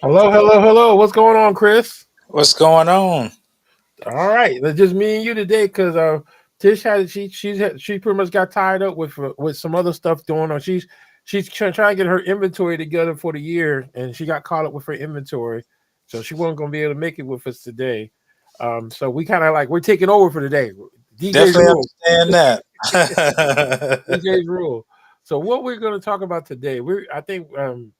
Hello, hello, hello. What's going on, Chris? What's going on? All right, it's just me and you today because Tish had she pretty much got tied up with some other stuff going on. She's trying to get her inventory together for the year, and she got caught up with her inventory, so she wasn't going to be able to make it with us today. So we kind of like we're taking over for today. DJ's Definitely rule. understand that. DJ's rule. So what we're going to talk about today, I think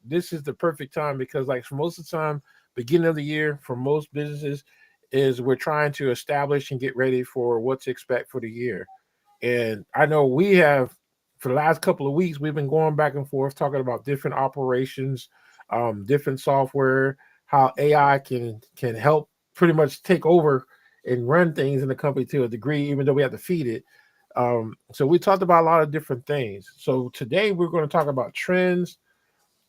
this is the perfect time because like for most of the time, beginning of the year for most businesses is we're trying to establish and get ready for what to expect for the year. And I know we have for the last couple of weeks we've been going back and forth talking about different operations, different software, how AI can help pretty much take over and run things in the company to a degree, even though we have to feed it. So we talked about a lot of different things. So today we're going to talk about trends,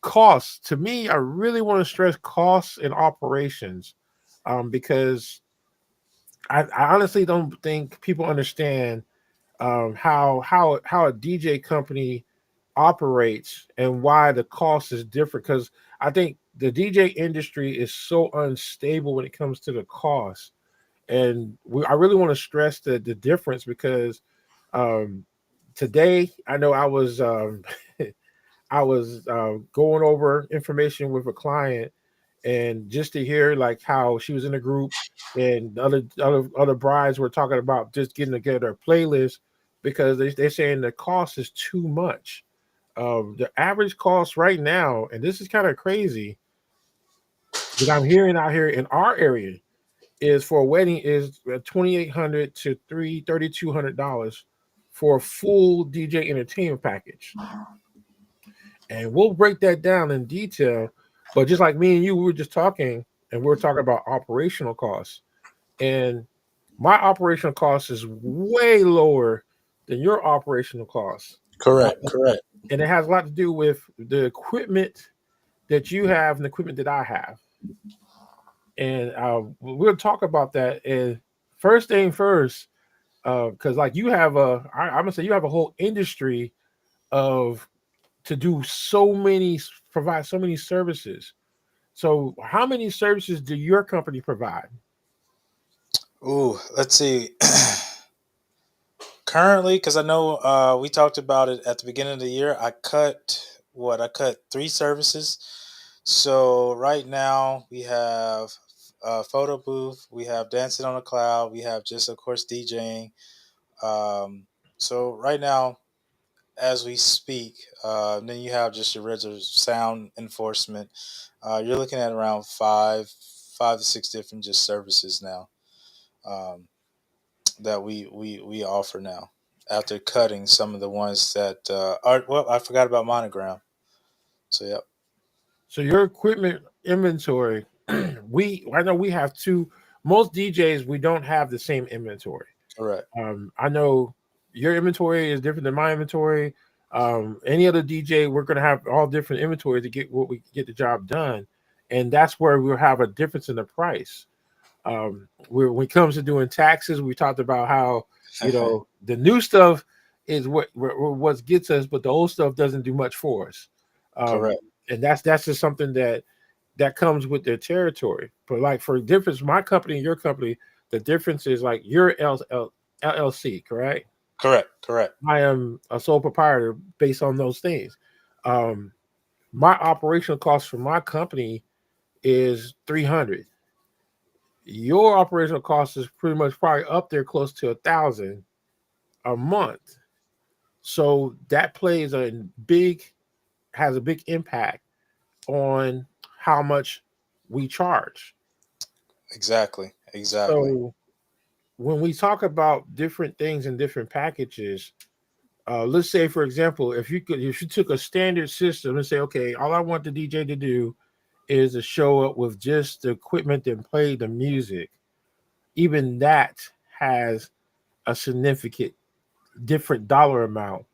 costs. To me, I really want to stress costs and operations because I honestly don't think people understand how a DJ company operates and why the cost is different. Because I think the DJ industry is so unstable when it comes to the cost, and I really want to stress the difference because um, today I know I was going over information with a client, and just to hear like how she was in a group and other brides were talking about just getting together a playlist because they're saying the cost is too much. The average cost right now, and this is kind of crazy that I'm hearing out here in our area, is for a wedding is $2,800 to $3,200 for a full DJ entertainment package, and we'll break that down in detail. But just like me and you, we were just talking, and we are talking about operational costs, and my operational cost is way lower than your operational costs, uh, Correct, correct. and it has a lot to do with the equipment that you have and the equipment that I have, and we'll talk about that. And first thing first, because like you have I'm gonna say you have a whole industry of to do so many provide so many services. So, how many services do your company provide? Ooh, let's see. Currently, because I know we talked about it at the beginning of the year, I cut what? I cut three services. So right now we have photo booth, we have dancing on the cloud, we have just of course DJing. So right now, as we speak, then you have just your regular sound enforcement. You're looking at around five to six different just services now um, that we offer now. After cutting some of the ones that are well, I forgot about Monogram. So yep, So, your equipment inventory, I know we have two. Most DJs we don't have the same inventory. correct. I know your inventory is different than my inventory. Any other DJ, we're going to have all different inventory to get what we get the job done, and that's where we'll have a difference in the price. When it comes to doing taxes, we talked about how the new stuff is what gets us, but the old stuff doesn't do much for us. Um, Correct. and that's just something that comes with their territory. But like for difference, my company and your company, the difference is like your LLC, correct? Correct. Correct. I am a sole proprietor based on those things. Um, my operational cost for my company is 300. Your operational cost is pretty much probably up there close to 1,000 a month. So that plays a big has a big impact on how much we charge. Exactly. Exactly. So when we talk about different things and different packages, let's say for example, if you took a standard system and say, okay, all I want the DJ to do is to show up with just the equipment and play the music, even that has a significant different dollar amount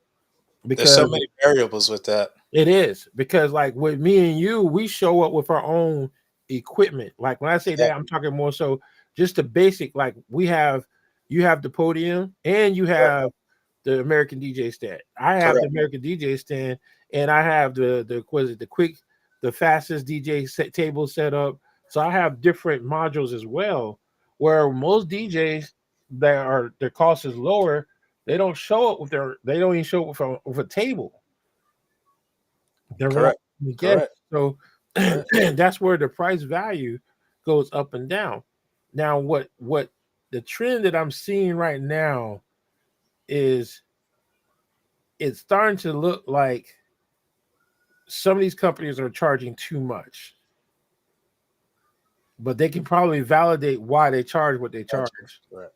There's so because many variables with that. it is because like with me and you, we show up with our own equipment. Like when I say Yeah. that, I'm talking more so just the basic. Like you have the podium and you Correct. have the American DJ stand. I have the Correct. American DJ stand, and I have the the fastest DJ table set up. So I have different modules as well. Where most DJs that are their cost is lower, they don't show up with they don't even show up with a table. They're relying Correct. on the guest. Correct. So Correct. that's where the price value goes up and down. Now, what the trend that I'm seeing right now is it's starting to look like some of these companies are charging too much, but they can probably validate why they charge what they charge, Correct.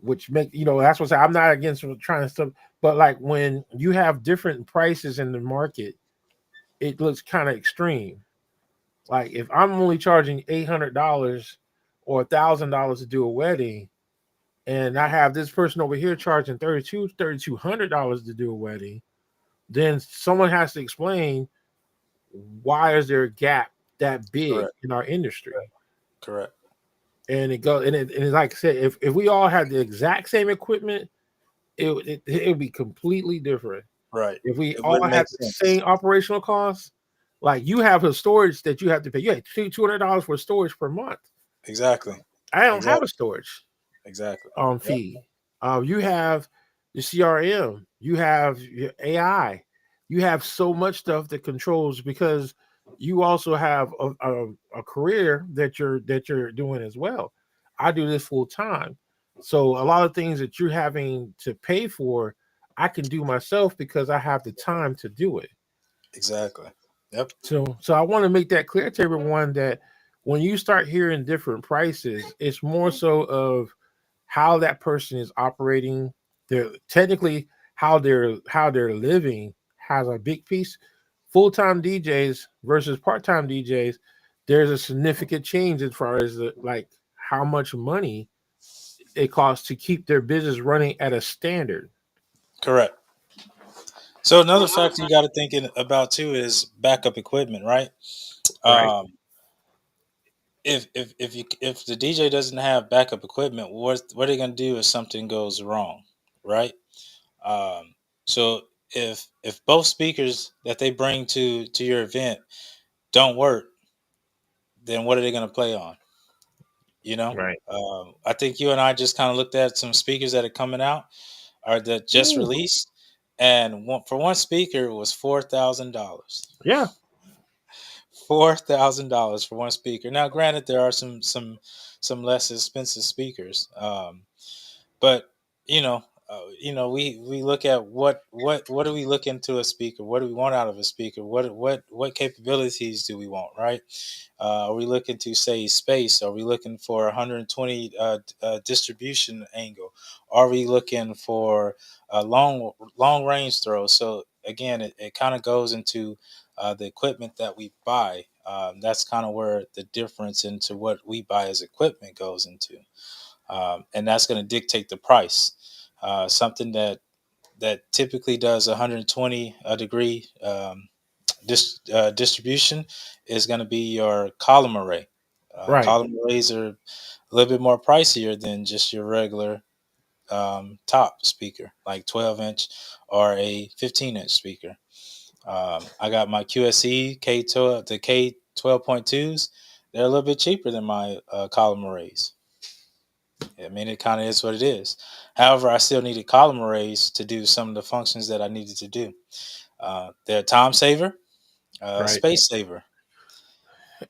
which make that's what I'm not against trying to stuff, but like when you have different prices in the market, it looks kind of extreme. Like if I'm only charging $800 or $1,000 to do a wedding, and I have this person over here charging $3,200 to do a wedding, then someone has to explain why is there a gap that big Correct. in our industry. Correct. And it goes and it's like I said, if we all had the exact same equipment, it would be completely different. Right. If we It all wouldn't had make the sense. same operational costs, like you have a storage that you have to pay. You have $200 for storage per month. Exactly. I don't have Exactly. a storage Exactly. fee. You have the CRM, you have your AI, you have so much stuff that controls because you also have a career that you're doing as well. I do this full time, so a lot of things that you're having to pay for, I can do myself because I have the time to do it. Exactly. Yep. So I want to make that clear to everyone that when you start hearing different prices, it's more so of how that person is operating. They're technically how they're living has a big piece. Full-time DJs versus part-time DJs, there's a significant change as far as like how much money it costs to keep their business running at a standard. Correct. So another factor you got to think about too is backup equipment, right? Right. Um, if the DJ doesn't have backup equipment, what are they gonna do if something goes wrong, right? Um, so if both speakers that they bring to your event don't work, then what are they gonna play on? You know, Right. I think you and I just kind of looked at some speakers that are coming out or that just Ooh. released, and for one speaker it was $4,000. Yeah. $4,000 for one speaker. Now, granted, there are some less expensive speakers, but you know, we look at what do we look into a speaker? What do we want out of a speaker? What capabilities do we want? Right? Are we looking to say space? Are we looking for 120 distribution angle? Are we looking for a long range throw? So again, it kind of goes into the equipment that we buy. That's kind of where the difference into what we buy as equipment goes into, and that's going to dictate the price. Something that typically does 120 degree distribution is going to be your column array. Right. Column arrays are a little bit more pricier than just your regular top speaker, like 12-inch or a 15-inch speaker. I got my QSE K12, the K12.2s. They're a little bit cheaper than my column arrays. I mean, it kind of is what it is. However, I still needed column arrays to do some of the functions that I needed to do. They're a time saver, Right. space saver.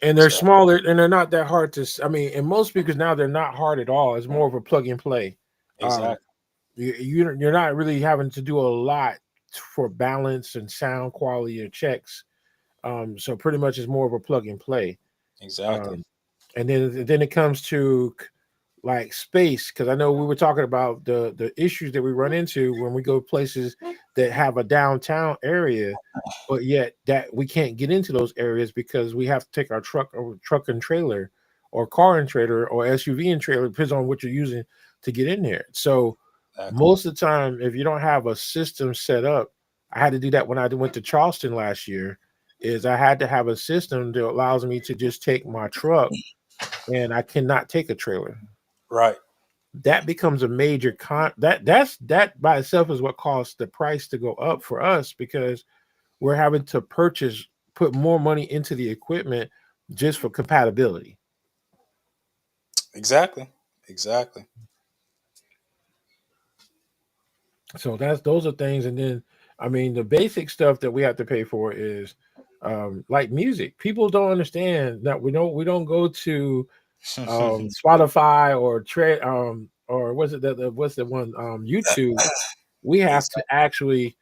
And they're So smaller and they're not that hard to. I mean, and most speakers now they're not hard at all. It's more of a plug and play. Um, exactly, you're not really having to do a lot for balance and sound quality or checks. So pretty much it's more of a plug and play. exactly, Um, and then it comes to like space, because I know we were talking about the issues that we run into when we go places that have a downtown area, but yet that we can't get into those areas because we have to take our truck and trailer, or car and trailer, or SUV and trailer, depends on what you're using to get in there. So exactly. most of the time, if you don't have a system set up, I had to do that when I went to Charleston last year. Is I had to have a system that allows me to just take my truck, and I cannot take a trailer. Right, That becomes a major that by itself is what caused the price to go up for us, because we're having to purchase put more money into the equipment just for compatibility. Exactly. Exactly. So those are things. And then I mean the basic stuff that we have to pay for is like music. People don't understand that we don't go to Spotify or what's it what's the one YouTube. We have to Exactly. actually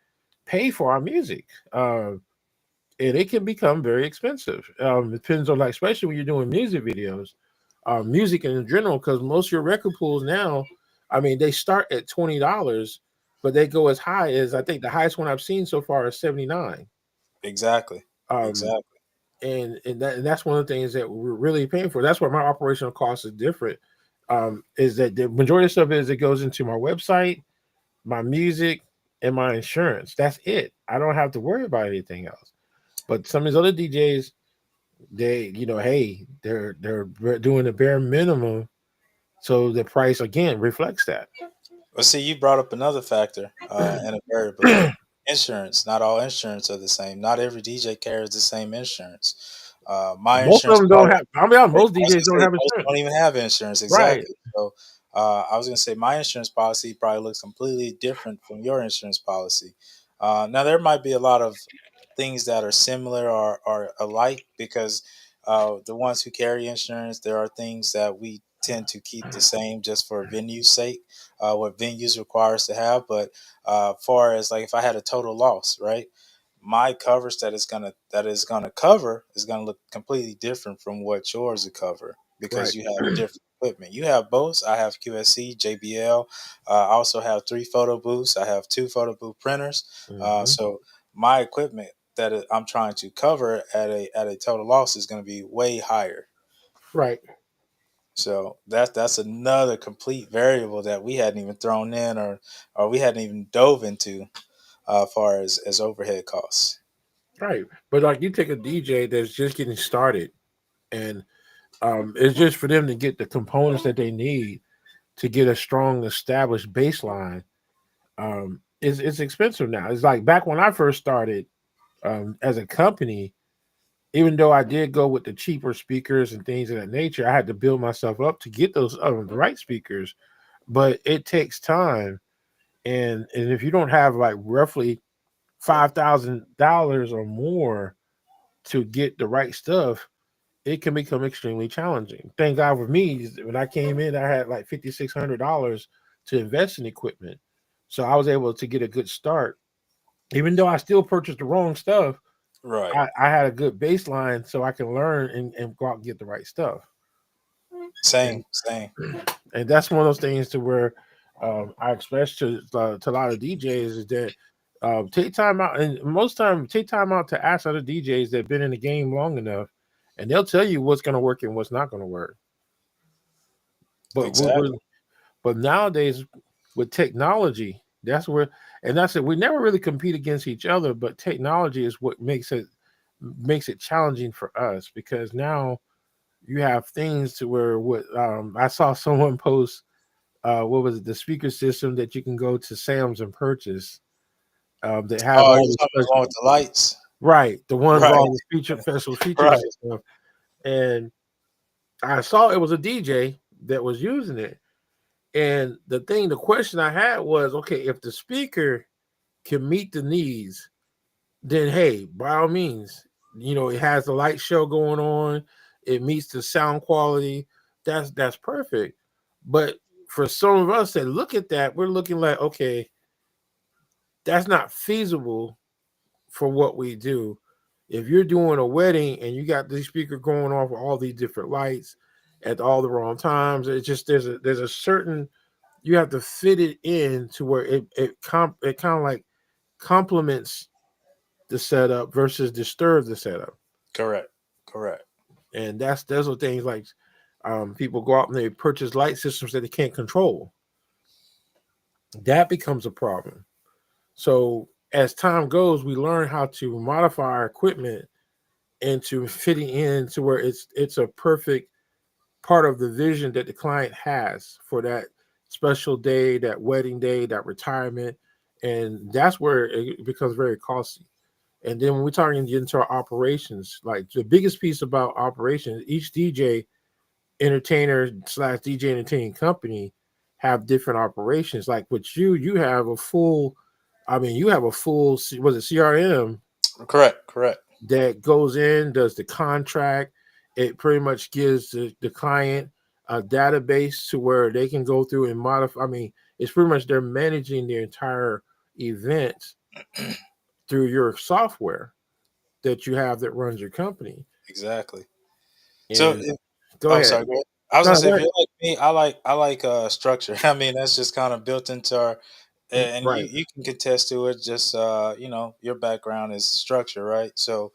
pay for our music. And it can become very expensive. It depends on, like, especially when you're doing music videos, music in general, because most of your record pools now, I mean, they start at $20, but they go as high as, I think the highest one I've seen so far is 79. Exactly. Um, Exactly. and that's one of the things that we're really paying for. That's where my operational cost is different. Is that the majority of stuff is it goes into my website, my music, and my insurance. That's it. I don't have to worry about anything else. But some of these other DJs, hey, they're doing the bare minimum, so the price again reflects that. Well, see, you brought up another factor and a variable there. Insurance. Not all insurance are the same. Not every DJ carries the same insurance. My Most of insurance them don't policy. have. I mean, I was most DJs don't gonna say have most insurance. don't even have insurance. Right, Exactly. So I was gonna say my insurance policy probably looks completely different from your insurance policy. Now there might be a lot of things that are similar or alike because the ones who carry insurance, there are things that we tend to keep the same just for venue sake, what venues require us to have. But far as like if I had a total loss, right? My coverage that is gonna cover is gonna look completely different from what yours would cover because right. you have different equipment. You have Bose, I have QSC, JBL. I also have 3 photo booths. I have 2 photo booth printers. Mhm. So my equipment I'm trying to cover at a total loss is going to be way higher. Right, So that's another complete variable that we hadn't even thrown in or we hadn't even dove into far as overhead costs. right. But like you take a DJ that's just getting started, and it's just for them to get the components that they need to get a strong established baseline. It's expensive now. It's like back when I first started as a company. Even though I did go with the cheaper speakers and things of that nature, I had to build myself up to get those the right speakers. But it takes time, and if you don't have like roughly $5,000 or more to get the right stuff, it can become extremely challenging. Thank God for me, when I came in, I had like $5,600 to invest in equipment, so I was able to get a good start. Even though I still purchased the wrong stuff, Right. I had a good baseline so I can learn and go out and get the right stuff. And Same. Same. and that's one of those things to where I express to a lot of DJs is that take time out, and most time take time out to ask other DJs that've been in the game long enough, and they'll tell you what's going to work and what's not going to work. But Exactly. but nowadays with technology, that's where, and that's it. We never really compete against each other, but technology is what makes it challenging for us because now you have things to where what I saw someone post what was it, the speaker system that you can go to Sam's and purchase that have Oh, all you're the talking about the special, one with the lights. right, the ones with Right. all the special features Right. and stuff. And I saw it was a DJ that was using it. And the question I had was, okay, if the speaker can meet the needs, then hey, by all means, it has the light show going on, it meets the sound quality, that's perfect. But for some of us that look at that, we're looking like, okay, that's not feasible for what we do. If you're doing a wedding and you got these speaker going off with all these different lights at all the wrong times, it's just there's a certain, you have to fit it in to where it kind of like complements the setup versus disturb the setup. Correct. Correct. And those are things like people go out and they purchase light systems that they can't control. That becomes a problem. So as time goes, we learn how to modify our equipment into fitting in to where it's a perfect part of the vision that the client has for that special day, that wedding day, that retirement. And that's where it becomes very costly. And then when we're talking into our operations, like the biggest piece about operations, each DJ entertainer slash DJ entertaining company have different operations. Like with you, you have a full, I mean, you have a full, was it CRM Correct, correct. that goes in, does the contract. It pretty much gives the client a database to where they can go through and modify. I mean, it's pretty much they're managing their entire event through your software that you have that runs your company. Exactly. So, And go oh, ahead. sorry. Go ahead. I was No, gonna say, go if ahead. you're like me, I like structure. I mean, that's just kind of built into our, and you Right. you can contest to it. Just your background is structure, right? So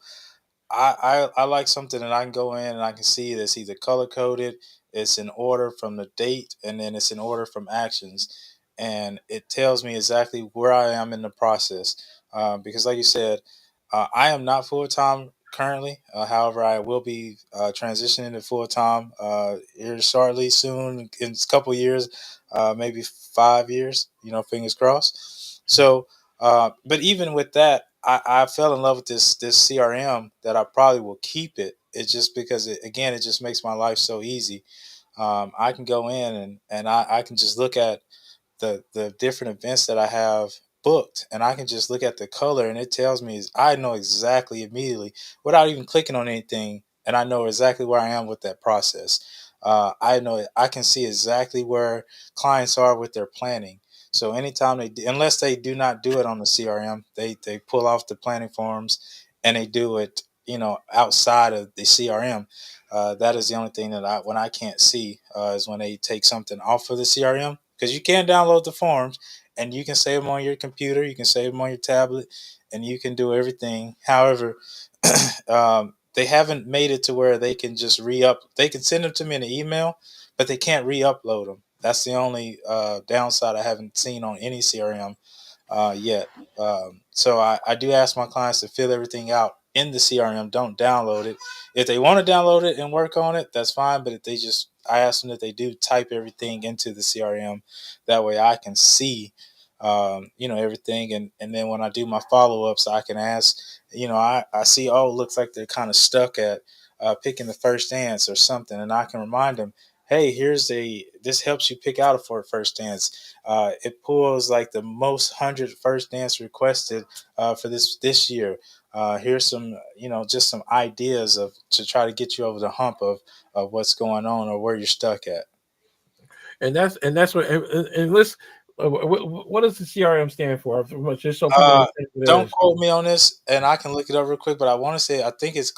I like something that I can go in and I can see that's either color coded, it's in order from the date, and then it's in order from actions, and it tells me exactly where I am in the process. Because, like you said, I am not full time currently. However, I will be transitioning to full time here shortly, soon, in a couple years, maybe 5 years. Fingers crossed. So, but even with that, I fell in love with this CRM that I probably will keep it. It's just because it just makes my life so easy. I can go in and I can just look at the different events that I have booked, and I can just look at the color, and it tells me I know exactly immediately without even clicking on anything, and I know exactly where I am with that process. I know I can see exactly where clients are with their planning. So anytime unless they do not do it on the CRM, they pull off the planning forms and they do it, outside of the CRM. That is the only thing that when I can't see is when they take something off of the CRM, because you can download the forms and you can save them on your computer, you can save them on your tablet, and you can do everything. However, they haven't made it to where they can just re-up. They can send them to me in an email, but they can't re-upload them. That's the only downside I haven't seen on any CRM yet. So I do ask my clients to fill everything out in the CRM. Don't download it. If they want to download it and work on it, that's fine. But if they just, I ask them that they do type everything into the CRM. That way I can see, everything. And then when I do my follow ups, I can ask, I see, oh, it looks like they're kind of stuck at picking the first dance or something. And I can remind them, hey, this helps you pick out for a first dance. It pulls like the most 100 first dance requested for this year. Here's some, just some ideas of to try to get you over the hump of what's going on or where you're stuck at. And that's what and let's what does the CRM stand for? Just so people Uh, understand what it don't is. quote me on this, and I can look it up real quick. But I want to say I think it's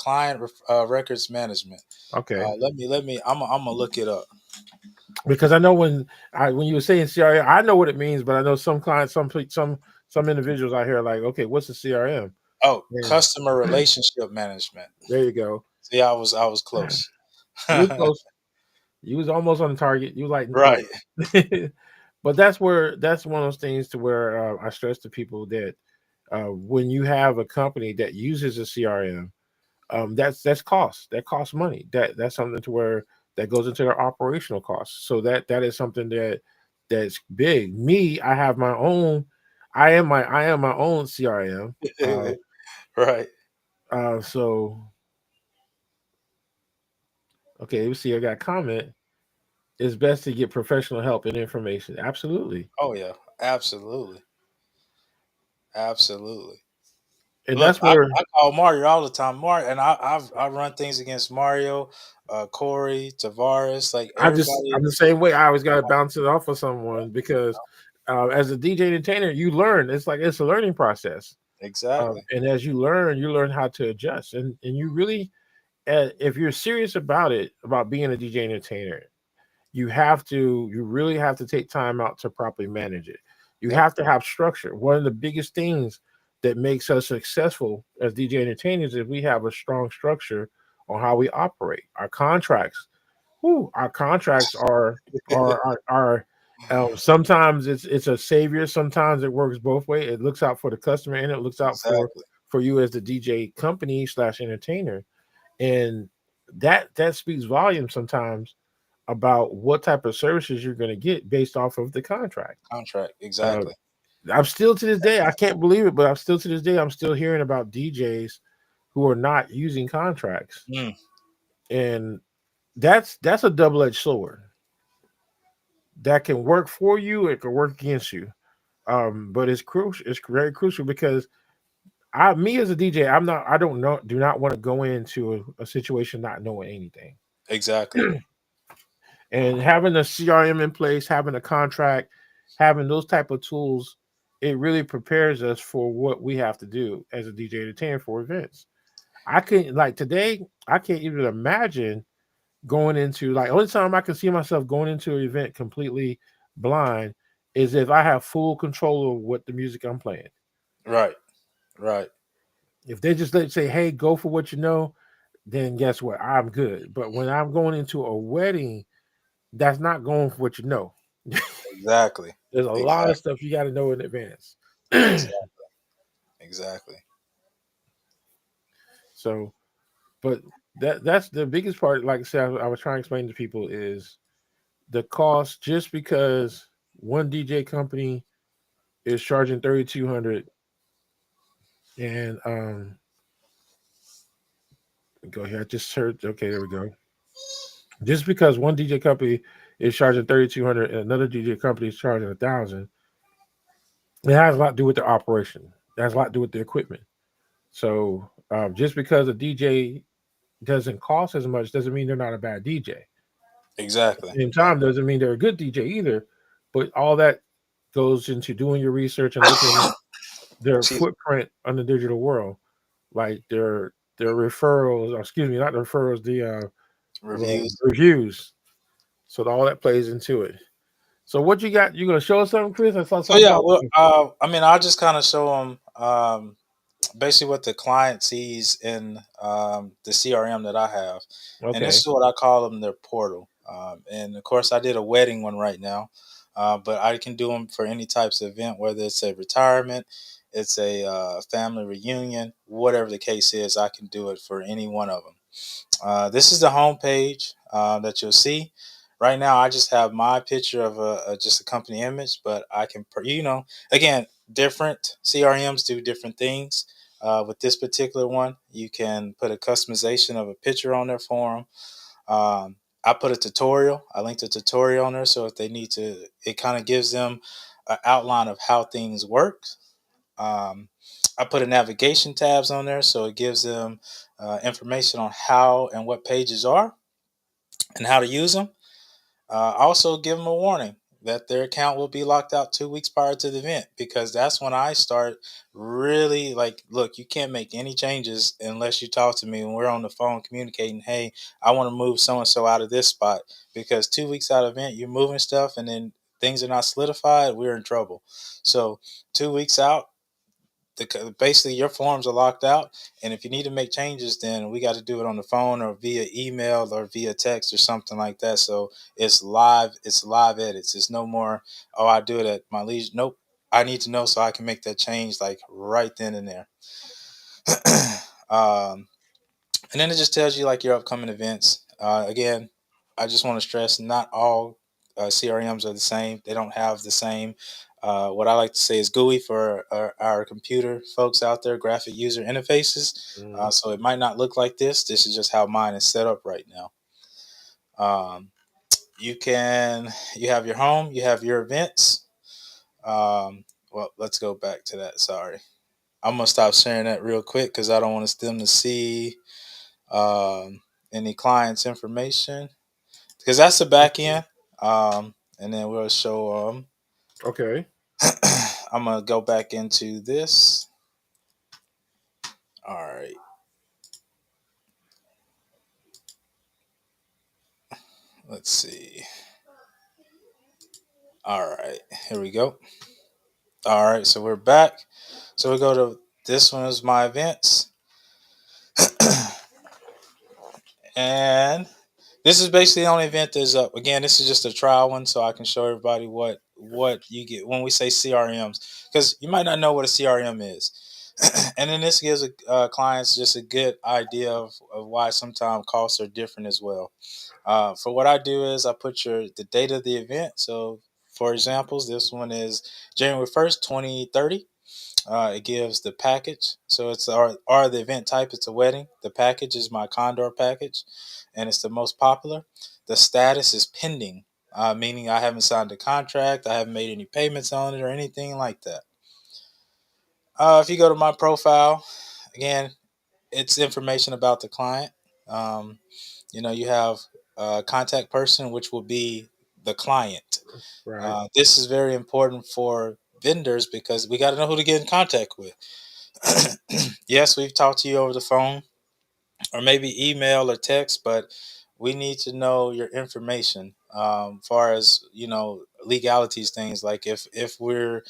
records management. Okay. Let me. I'm gonna look it up. Because I know when you were saying CRM, I know what it means, but I know some clients, some individuals out here are like, okay, what's the CRM? Oh, And customer relationship management. there you go. See, I was close. You was close. You was almost on the target. You like, Right. but that's one of those things to where I stress to people that when you have a company that uses a CRM, that's cost. That costs money. That's something to where that goes into their operational costs. So that is something that's big. Me, I have my own. I am my own CRM. Right. So okay, let's see. I got a comment. It's best to get professional help and information. Absolutely, Oh yeah. Absolutely. Absolutely. and Look, that's I, where I call Mario all the time. Mario, and I run things against Mario, Corey, Tavares, like I'm everybody. the same way. I always got to bounce it off of someone because as a DJ entertainer, you learn. It's a learning process. Exactly. And as you learn how to adjust. And you really, if you're serious about it, about being a DJ entertainer, you really have to take time out to properly manage it. You Yep. have to have structure. One of the biggest things that makes us successful as DJ entertainers is we have a strong structure on how we operate. Our contracts, our contracts are sometimes it's a savior. Sometimes it works both ways. It looks out for the customer and it looks out Exactly. for you as the DJ company slash entertainer, and that speaks volumes sometimes about what type of services you're going to get based off of the contract. Contract. Uh, Exactly. I'm still to this day, I can't believe it, but I'm still to this day, I'm still hearing about DJs who are not using contracts, Mm, and that's a double edged sword that can work for you. It can work against you. But it's crucial. It's very crucial because me as a DJ, I'm not. I don't know. Do not want to go into a situation not knowing anything. exactly. And having a CRM in place, having a contract, having those type of tools, it really prepares us for what we have to do as a DJ entertainer for events. I can't like today. I can't even imagine going into like only time I can see myself going into an event completely blind is if I have full control of what the music I'm playing. Right. Right. If they just let say, "Hey, go for what you know," then guess what? I'm good. But when I'm going into a wedding, that's not going for what you know. Exactly. There's a lot of Exactly. stuff you got to know in advance. Exactly. Exactly. So, but that's the biggest part. Like I said, I was trying to explain to people is the cost. Just because one DJ company is charging 3,200, and go here. I just heard. Okay, there we go. Just because one DJ company is charging 3,200 and another DJ company is charging 1,000, it has a lot to do with their operation. It has a lot to do with the equipment. So just because a DJ doesn't cost as much doesn't mean they're not a bad DJ. At Exactly. the same time, doesn't mean they're a good DJ either. But all that goes into doing your research and looking at their Excuse me. footprint on the digital world, like their referrals, or excuse me, not the referrals, the Reviews. reviews. So all that plays into it. So what you got? You gonna show us something, Chris? I saw Oh something yeah. pop Well, up. I mean, I'll just kind of show them basically what the client sees in the CRM that I have, and this Okay. is what I call them their portal. And of course, I did a wedding one right now, but I can do them for any types of event, whether it's a retirement, it's a family reunion, whatever the case is. I can do it for any one of them. This is the home page that you'll see. Right now, I just have my picture of just a company image, but I can, again, different CRMs do different things. With this particular one, you can put a customization of a picture on there for them. I put a tutorial. I linked a tutorial on there, so if they need to, it kind of gives them an outline of how things work. Um, I put a navigation tabs on there, so it gives them information on how and what pages are and how to use them. Also, give them a warning that their account will be locked out 2 weeks prior to the event, because that's when I start really like, look, you can't make any changes unless you talk to me when we're on the phone communicating. Hey, I want to move so and so out of this spot, because 2 weeks out of event, you're moving stuff and then things are not solidified. We're in trouble. So 2 weeks out, basically your forms are locked out, and if you need to make changes, then we got to do it on the phone or via email or via text or something like that. So it's live edits. It's no more, oh, I do it at my leisure. Nope, I need to know so I can make that change like right then and there. um, and then it just tells you like your upcoming events. Again, I just want to stress, not all CRMs are the same. They don't have the same. What I like to say is GUI for our computer folks out there, graphic user interfaces. Mhm. So it might not look like this. This is just how mine is set up right now. Um, you have your home, you have your events. Well, let's go back to that. Sorry, I'm gonna stop sharing that real quick because I don't want them to see um, any client's information, because that's the back end. And then we'll show them. Okay. I'm gonna go back into this. All right, let's see. All right, here we go. All right, so we're back. So we go to this one is my events, and this is basically the only event that's up. Again, this is just a trial one, so I can show everybody what you get when we say CRMs, because you might not know what a CRM is. And then this gives clients just a good idea of why sometimes costs are different as well. For what I do is I put the date of the event. So For examples, this one is January 1st, 2030. It gives the package. So it's or the event type, it's a wedding. The package is my Condor package, and it's the most popular. The status is pending, meaning I haven't signed a contract, I haven't made any payments on it or anything like that. If you go to my profile, again, it's information about the client. Um, you have a contact person, which will be the client. Right. This is very important for vendors because we got to know who to get in contact with. Yes, we've talked to you over the phone or maybe email or text, but we need to know your information. Far as legalities, things like if we're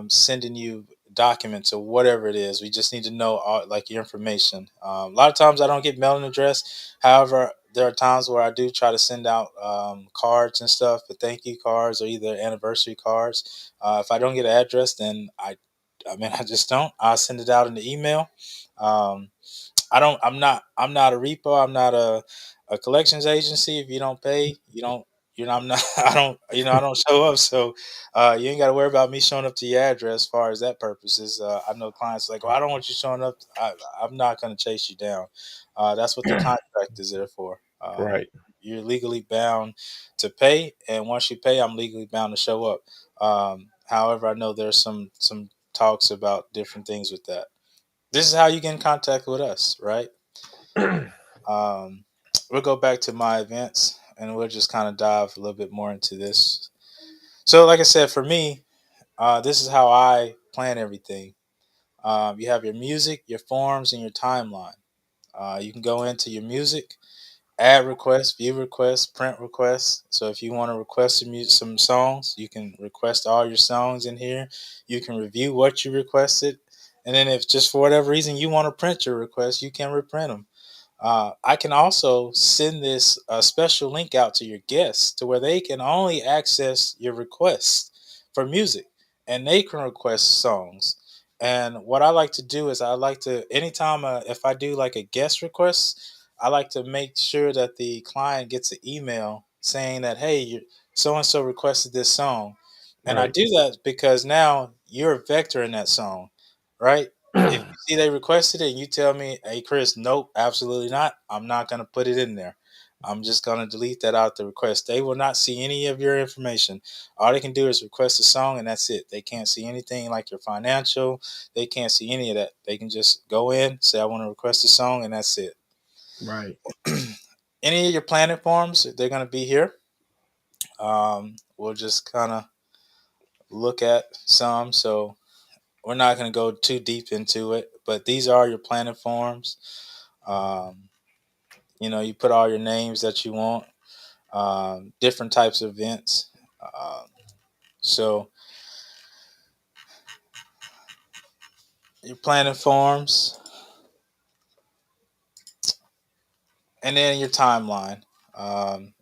sending you documents or whatever it is, we just need to know like your information. A lot of times I don't get mailing address. However, there are times where I do try to send out cards and stuff, but thank you cards or either anniversary cards. If I don't get an address, then I mean, I just don't. I send it out in the email. Um, I don't. I'm not a repo. I'm not a collections agency. If you don't pay, you don't. I'm not. I don't. I don't show up. So you ain't got to worry about me showing up to your address. As far as that purpose is, I know clients like, well, I don't want you showing up. I'm not going to chase you down. That's what the contract is there for. Right. You're legally bound to pay, and once you pay, I'm legally bound to show up. However, I know there's some talks about different things with that. This is how you get in contact with us, right? Um, we'll go back to my events and we'll just kind of dive a little bit more into this. So, like I said, for me, this is how I plan everything. You have your music, your forms, and your timeline. You can go into your music, add requests, view requests, print requests. So if you want to request some songs, you can request all your songs in here. You can review what you requested. And then if just for whatever reason you want to print your request, you can reprint them. I can also send this special link out to your guests to where they can only access your requests for music and they can request songs. And what I like to do is I like to, anytime if I do like a guest request, I like to make sure that the client gets an email saying that, hey, so and so requested this song. And I Right. do that because now you're a vector in that song, right? If you see they requested it and you tell me, hey, Chris, nope, absolutely not, I'm not going to put it in there. I'm just going to delete that out the request. They will not see any of your information. All they can do is request a song and that's it. They can't see anything like your financial. They can't see any of that. They can just go in, say, I want to request a song, and that's it. Right. Any of your planning forms, they're going to be here. We'll just kind of look at some. So we're not going to go too deep into it, but these are your planning forms. Um, you put all your names that you want, different types of events. Um, so your planning forms, and then your timeline.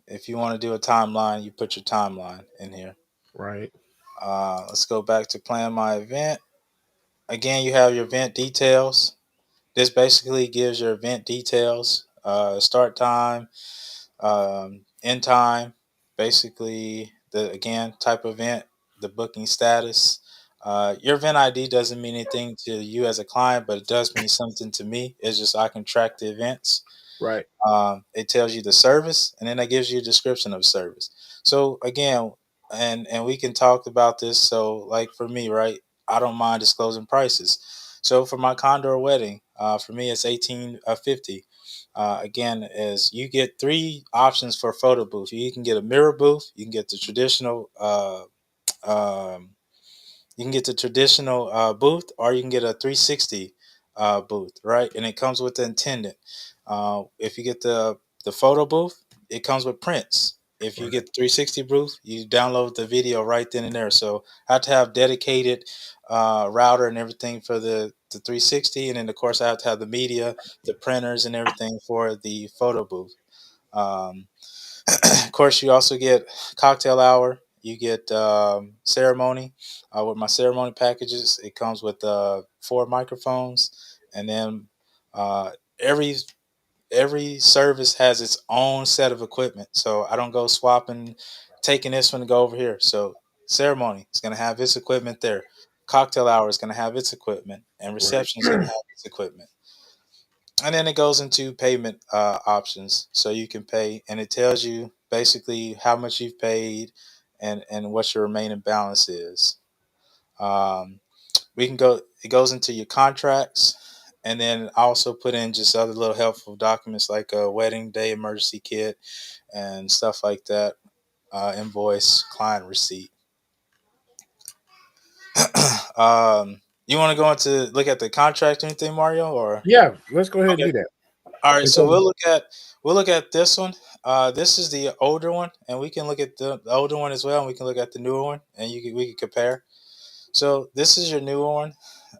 If you want to do a timeline, you put your timeline in here. Right. Let's go back to plan my event. Again, you have your event details. This basically gives your event details, start time, end time, basically the again type of event, the booking status. Your event ID doesn't mean anything to you as a client, but it does mean something to me. It's just I can track the events. Right. It tells you the service, and then it gives you a description of service. So again, and we can talk about this. So like for me, right, I don't mind disclosing prices. So for my Condor wedding, for me it's 1850. Again, is you get three options for photo booth. You can get a mirror booth. You can get the traditional. Um, you can get the traditional booth, or you can get a 360 booth, right? And it comes with the attendant. If you get the photo booth, it comes with prints. If you Right. get the 360 booth, you download the video right then and there. So I have to have dedicated router and everything for the 360, and then of course I have to have the media, the printers, and everything for the photo booth. Um, of course, you also get cocktail hour. You get ceremony. With my ceremony packages, it comes with four microphones, and then uh, every every service has its own set of equipment. So I don't go swapping, taking this one to go over here. So ceremony is going to have its equipment there. Cocktail hour is going to have its equipment, and Right. reception is going to have its equipment. And then it goes into payment options, so you can pay, and it tells you basically how much you've paid and what your remaining balance is. Um, we can go. It goes into your contracts, and then I also put in just other little helpful documents like a wedding day emergency kit and stuff like that. Invoice, client receipt. You want to go into look at the contract or anything, Mario? Or Yeah, let's go ahead and okay. do that All right, so because we'll look at this one. This is the older one, and we can look at the older one as well, and we can look at the newer one, and we can compare. So this is your newer one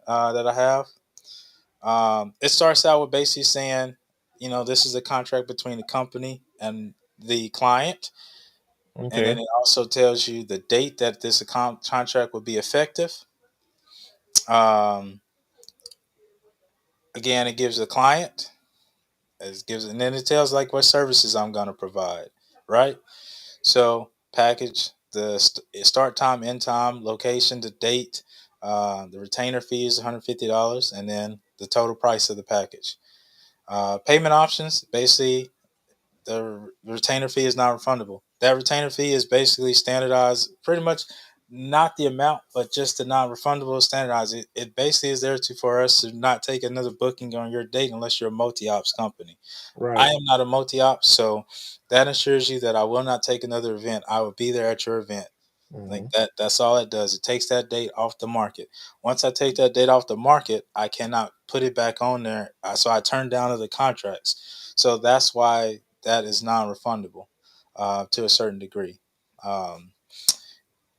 that I have. It starts out with basically saying, this is a contract between the company and the client, and then okay, it also tells you the date that this contract will be effective. Um, Again, it gives the client, and then it tells like what services I'm going to provide, right? So package, the start time, end time, location, the date, the retainer fee is $150, and then the total price of the package. Payment options, basically the retainer fee is not refundable. That retainer fee is basically standardized, pretty much not the amount, but just the non-refundable standardized. It basically is there for us to not take another booking on your date unless you're a multi-ops company. I right. am not a multi-op, so that ensures you that I will not take another event. I will be there at your event. Like Hmm. that's all it does. It takes that date off the market. Once I take that date off the market, I cannot put it back on there. So I turn down other contracts. So that's why that is non-refundable to a certain degree. Um,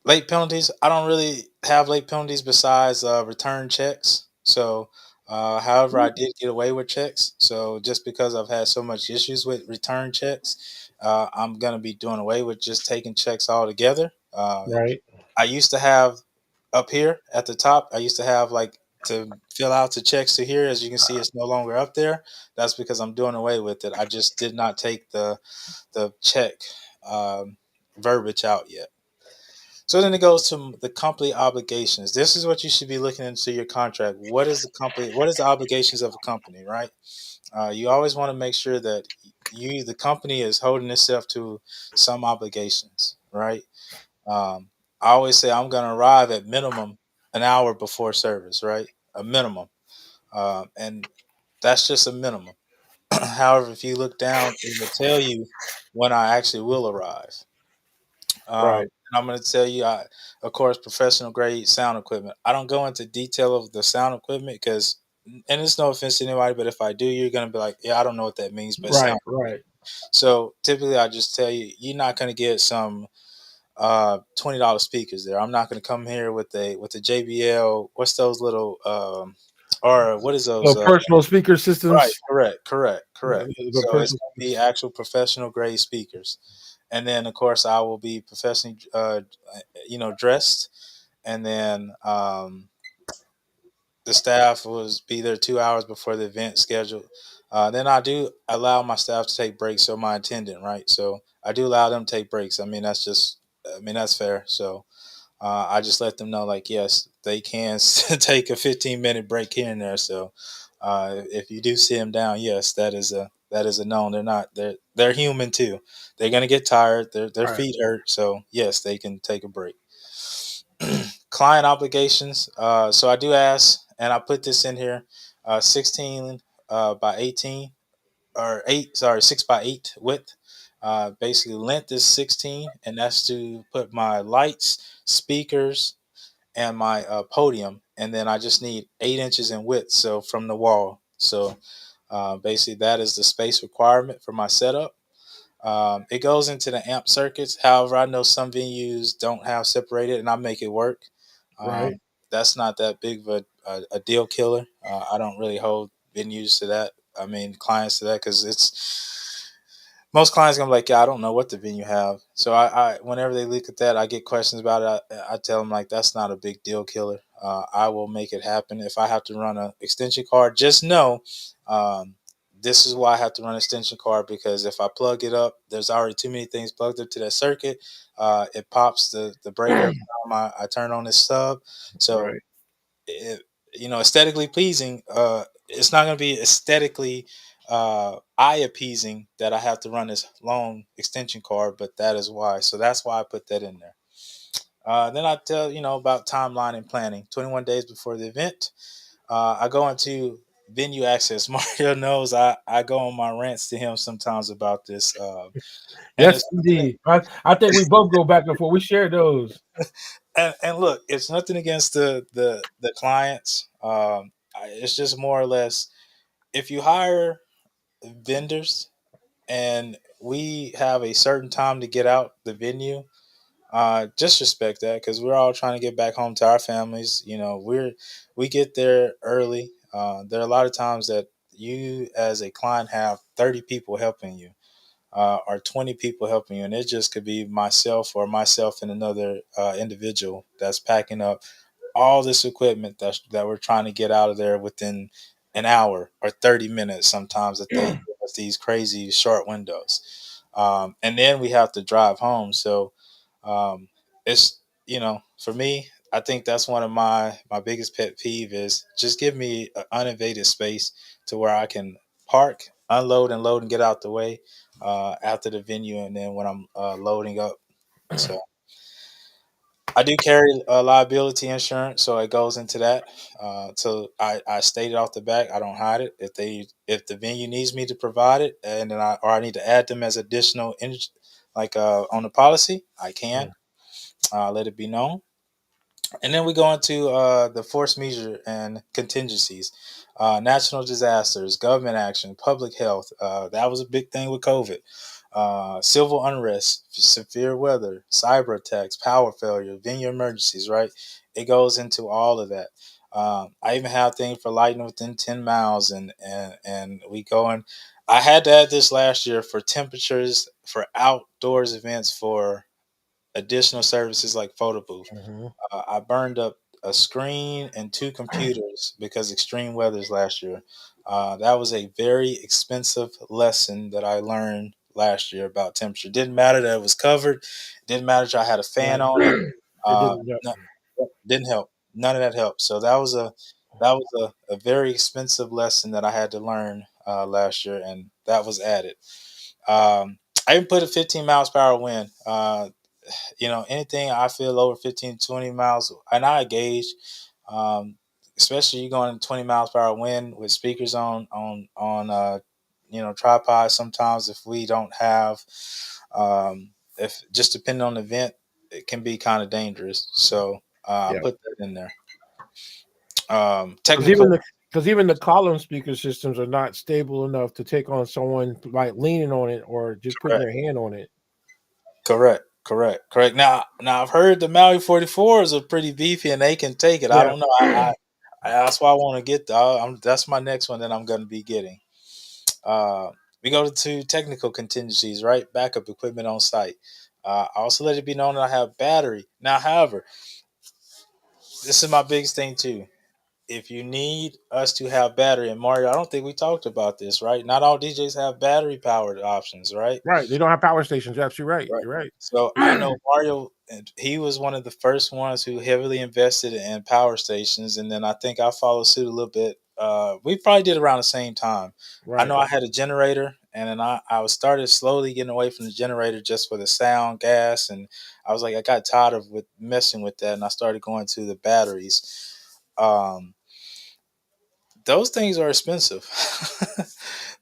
Late penalties. I don't really have late penalties besides return checks. So, however, I did get away with checks. So just because I've had so much issues with return checks, I'm gonna be doing away with just taking checks altogether. Right. I used to have up here at the top. I used to have like to fill out the checks to here. As you can see, it's no longer up there. That's because I'm doing away with it. I just did not take the check um, verbiage out yet. So then it goes to the company obligations. This is what you should be looking into your contract. What is the company? What is the obligations of a company, right? You always want to make sure that the company, is holding itself to some obligations, right? Um, I always say I'm going to arrive at minimum an hour before service, right? A minimum, and that's just a minimum. However, if you look down, it will tell you when I actually will arrive. Right. And I'm going to tell you, of course, professional grade sound equipment. I don't go into detail of the sound equipment because, and it's no offense to anybody, but if I do, you're going to be like, yeah, I don't know what that means, but it Right. sounds great. Right. So typically, I just tell you, you're not going to get some $20 speakers there. I'm not going to come here with a JBL. What's those little or what is those? So personal speaker Right, systems. correct. The So it's personal. going to be actual professional grade speakers, and then of course I will be professionally, dressed, and then the staff will be there 2 hours before the event scheduled. Then I do allow my staff to take breaks, so my attendant, right? So I do allow them to take breaks. I mean that's fair. So I just let them know, like, yes, they can take a 15-minute break here and there. So if you do sit them down, yes, that is a known. They're human too. They're gonna get tired. Their Right. feet hurt. So yes, they can take a break. Client obligations. So I do ask, and I put this in here, 16 by 18 or eight. Sorry, 6 by 8 width. Basically, length is 16, and that's to put my lights, speakers, and my podium, and then I just need 8 inches in width, so from the wall. So basically, that is the space requirement for my setup. It goes into the amp circuits. However, I know some venues don't have separated, and I make it work. Right. Um, that's not that big of a deal killer. I don't really hold venues to that. I mean, clients to that, because it's most clients gonna be like, yeah, I don't know what the venue have. So I whenever they look at that, I get questions about it. I tell them like that's not a big deal killer. I will make it happen. If I have to run an extension card, just know um, this is why I have to run an extension cord, because if I plug it up, there's already too many things plugged up to that circuit. It pops the breaker every time I turn on this sub. So Right. it, aesthetically pleasing. It's not going to be aesthetically eye appeasing that I have to run this long extension cord, but that is why. So that's why I put that in there. Then I tell about timeline and planning. 21 days before the event, I go into venue access. Mario knows I go on my rants to him sometimes about this, and Yes, it's nothing. indeed. I think we both go back and forth. We share those. And look, it's nothing against the clients. It's just more or less, if you hire vendors and we have a certain time to get out the venue, just respect that, because we're all trying to get back home to our families. We get there early. There are a lot of times that you as a client have 30 people helping you, or 20 people helping you, and it just could be myself and another individual that's packing up all this equipment that we're trying to get out of there within an hour or 30 minutes sometimes, that they give us these crazy short windows. And then we have to drive home. So um, it's, for me, I think that's one of my biggest pet peeve is just give me an uninvaded space to where I can park, unload and load and get out the way after the venue, and then when I'm loading up. So I do carry a liability insurance, so it goes into that. So I stated off the back, I don't hide it. If the venue needs me to provide it, and then I need to add them as additional, like on the policy, I can let it be known. And then we go into the force measure and contingencies, national disasters, government action, public health. That was a big thing with COVID. Civil unrest, severe weather, cyber attacks, power failure, venue emergencies, right? It goes into all of that. I even have things for lighting within 10 miles, and we go in. I had to add this last year for temperatures, for outdoors events, for additional services like photo booth. Mhm. I burned up a screen and two computers because extreme weathers last year. That was a very expensive lesson that I learned last year about temperature. Didn't matter that it was covered. Didn't matter that I had a fan Right. on it. It Uh, didn't. Yep. no, didn't help. None of that helped. So that was a very expensive lesson that I had to learn last year, and that was added. Um, I even put a 15 miles per hour wind. Anything I feel over 15, 20 miles, and I gauge, um, especially you going 20 miles per hour wind with speakers on tripod. Sometimes if we don't have, if just depending on the event, it can be kind of dangerous. So I Yeah. put that in there. Because even Technical, the because even the column speaker systems are not stable enough to take on someone like leaning on it or just putting correct, their hand on it. correct. Now I've heard the Maui 44s are pretty beefy and they can take it. I Yeah. don't know. That's why I want to get. That's my next one that I'm going to be getting. Uh, we go to technical contingencies, right? Backup equipment on site. I also let it be known that I have battery. Now, however, this is my biggest thing too. If you need us to have battery, and Mario, I don't think we talked about this, right? Not all DJs have battery powered options, right? Right. They don't have power stations. You're absolutely right. Right. You're right. So I know Mario, and he was one of the first ones who heavily invested in power stations, and then I think I followed suit a little bit. We probably did around the same time. I Right. know I had a generator, and then I was started slowly getting away from the generator just for the sound, gas, and I was like, I got tired of with messing with that, and I started going to the batteries. Um, those things are expensive.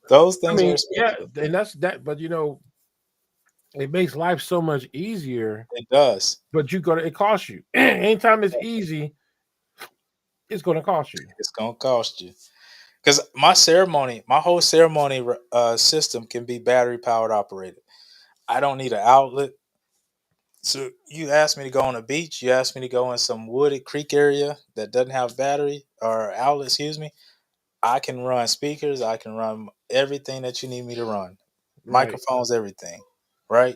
Those I things are mean, yeah, expensive. and that's that. But it makes life so much easier. It does. But it costs you. Anytime it's easy, it's gonna cost you. It's gonna cost you. Because my whole ceremony system can be battery powered operated. I don't need an outlet. So you ask me to go on a beach, you ask me to go in some wooded creek area that doesn't have battery or outlet, excuse me. I can run speakers. I can run everything that you need me to run, Right. microphones, everything, right?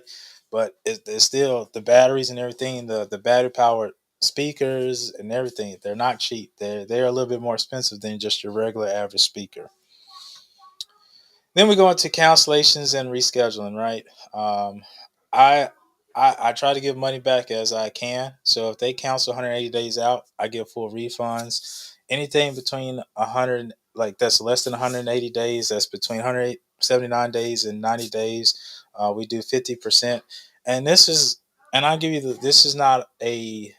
But it's still the batteries and everything. The battery powered speakers and everything. They're not cheap. They're a little bit more expensive than just your regular average speaker. Then we go into cancellations and rescheduling, right? Um, I, I try to give money back as I can. So if they cancel 180 days out, I give full refunds. Anything between 100, like that's less than 180 days, that's between 179 days and 90 days, we do 50%. And this is, and I'll give you this is not a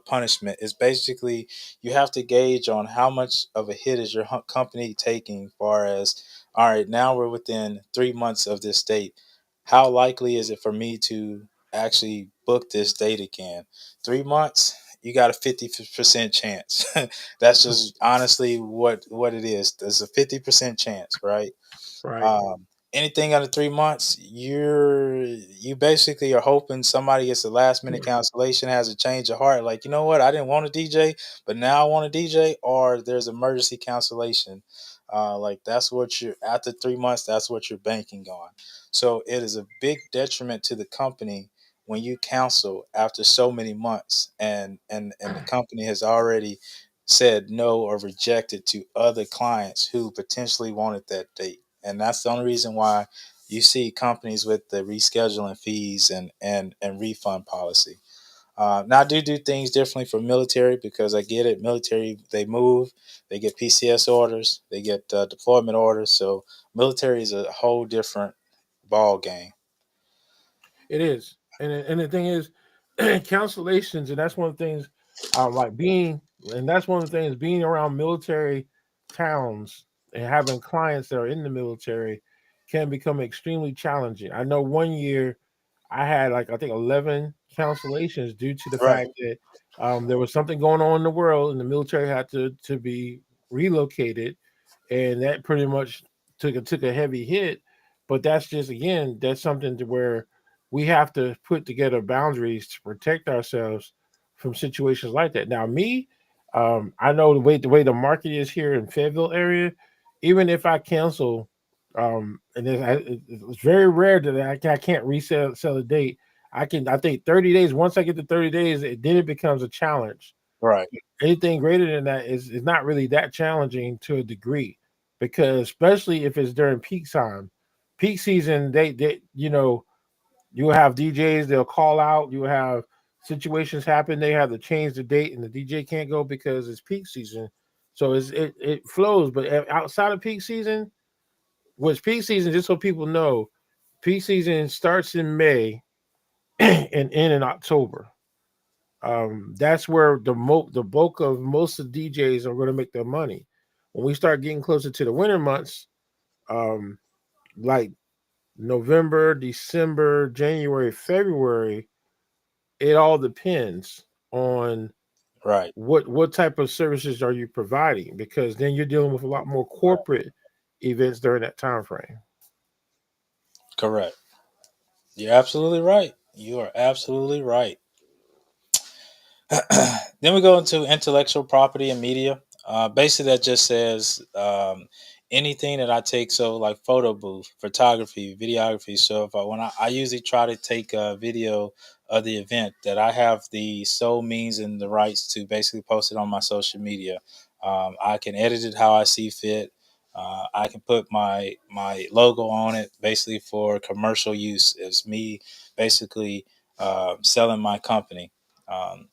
punishment. It's basically you have to gauge on how much of a hit is your company taking, far as all right, now we're within 3 months of this date. How likely is it for me to actually book this date again? 3 months, you got a 50% chance. That's just honestly what it is. There's a 50% chance, right? Right. Um, anything under 3 months, you basically are hoping somebody gets a last minute cancellation, has a change of heart, like you know what, I didn't want a DJ, but now I want a DJ, or there's emergency cancellation. Like that's what you're after 3 months. That's what you're banking on. So it is a big detriment to the company when you cancel after so many months, and the company has already said no or rejected to other clients who potentially wanted that date. And that's the only reason why you see companies with the rescheduling fees and refund policy. Now I do things differently for military because I get it. Military, they move, they get PCS orders, they get deployment orders. So military is a whole different ball game. It is, and the thing is, cancellations, and that's one of the things. Like being, and that's one of the things being around military towns and having clients that are in the military can become extremely challenging. I know one year I had like I think 11 cancellations due to the Right, fact that there was something going on in the world and the military had to be relocated, and that pretty much took a heavy hit. But that's just again that's something to where we have to put together boundaries to protect ourselves from situations like that. Now, me, I know the way the market is here in Fayetteville area. Even if I cancel, and it's very rare that I can't resell sell a date. I can. I think 30 days. Once I get to 30 days, then it becomes a challenge. right, Anything greater than that is not really that challenging to a degree, because especially if it's during peak time, peak season, they you will have DJs, they'll call out, you will have situations happen, they have to change the date and the DJ can't go because it's peak season. So it flows, but outside of peak season, what's peak season, just so people know, peak season starts in May and end in October. That's where the bulk of most of the DJs are going to make their money. When we start getting closer to the winter months, um, like November, December, January, February, it all depends on right. what type of services are you providing, because then you're dealing with a lot more corporate events during that time frame. Correct. You're absolutely right. You are absolutely right. Then we go into intellectual property and media. Basically, that just says anything that I take. So, like photo booth, photography, videography. So, if I usually try to take a video of the event, that I have the sole means and the rights to basically post it on my social media. I can edit it how I see fit. I can put my logo on it, basically for commercial use. As me basically selling my company. Um,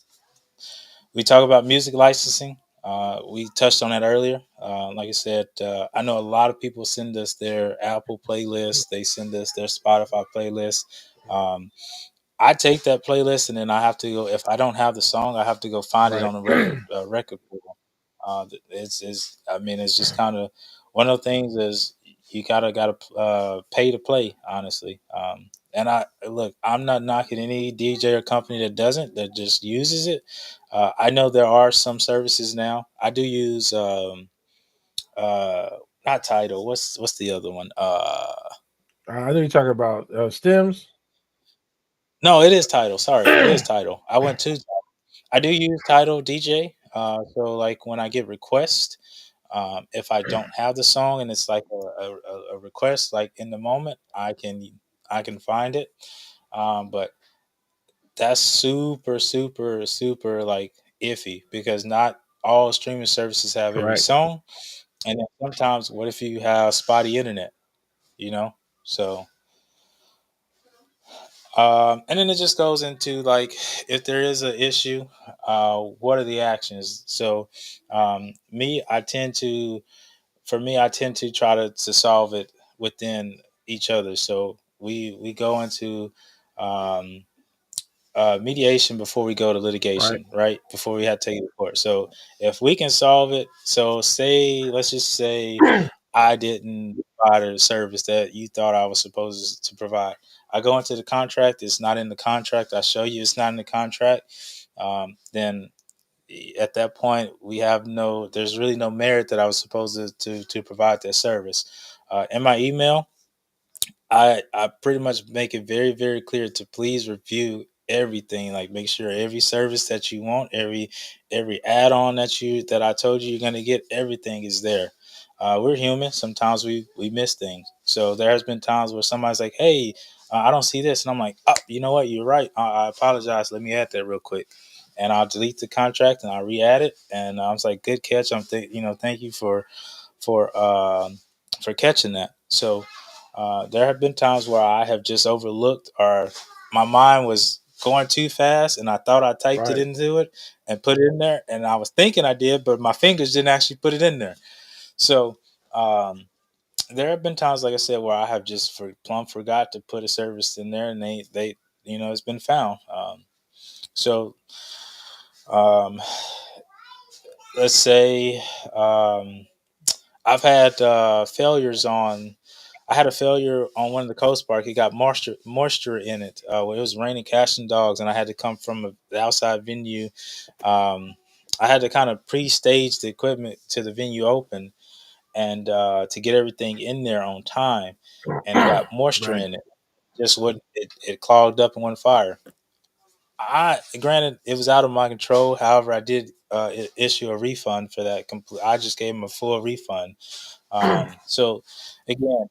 we talk about music licensing. We touched on that earlier. Like I said, I know a lot of people send us their Apple playlist. They send us their Spotify playlist. Um, I take that playlist and then I have to go. If I don't have the song, I have to go find it Right. on a record pool. It's I mean it's just kind of one of the things is you gotta pay to play, honestly. And I look, I'm not knocking any DJ or company that doesn't, that just uses it. I know there are some services now. I do use uh not Title. What's the other one? I know you're talking about stems. No, it is Title. Sorry, it is Title. I do use Title DJ. So like when I get requests, if I don't have the song and it's like a request, like in the moment, I can find it. But that's super like iffy because not all streaming services have every Correct. song. And then sometimes, what if you have spotty internet? You know, so and then it just goes into like if there is an issue, what are the actions? So me, I tend to for me, I tend to try to solve it within each other. So we go into um, mediation before we go to Right. litigation, right? Before we have to take it to court. So if we can solve it, so say let's just say I didn't provide a service that you thought I was supposed to provide. I go into the contract. It's not in the contract. I show you it's not in the contract. Then at that point we have no. There's really no merit that I was supposed to provide that service. In my email, I pretty much make it very very clear to please review everything. Like make sure every service that you want, every add on that I told you you're gonna get, everything is there. We're human. Sometimes we miss things. So there has been times where somebody's like, "Hey, I don't see this," and I'm like, "Oh, you know what? You're right. I apologize. Let me add that real quick." And I'll delete the contract and I'll re-add it. And I was like, "Good catch. Thank you for for catching that." So there have been times where I have just overlooked or my mind was going too fast and I thought I typed it Right. into it and put it in there and I was thinking I did, but my fingers didn't actually put it in there. So um, there have been times, like I said, where I have just plumb forgot to put a service in there and they it's been found. So um, let's say um, I've had failures on. I had a failure on one of the Coast Park. It got moisture in it. When it was raining cats and dogs, and I had to come from the outside venue. Um, I had to kind of pre-stage the equipment to the venue open, and to get everything in there on time. And it got moisture Right. in it. Just wouldn't. It clogged up and went fire. Granted, it was out of my control. However, I did issue a refund for that. I just gave him a full refund. So again,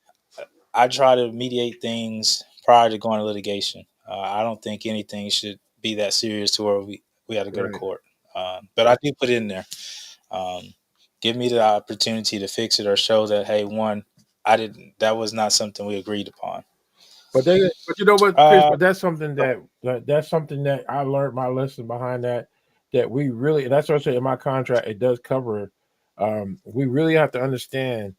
I try to mediate things prior to going to litigation. I don't think anything should be that serious to where we had to go to Right. court. But I do put it in there. Um, give me the opportunity to fix it or show that hey, one, I didn't. That was not something we agreed upon. But you know what, Chris? Uh, But that's something that I learned my lesson behind that. That we really, and that's what I say in my contract. It does cover. We really have to understand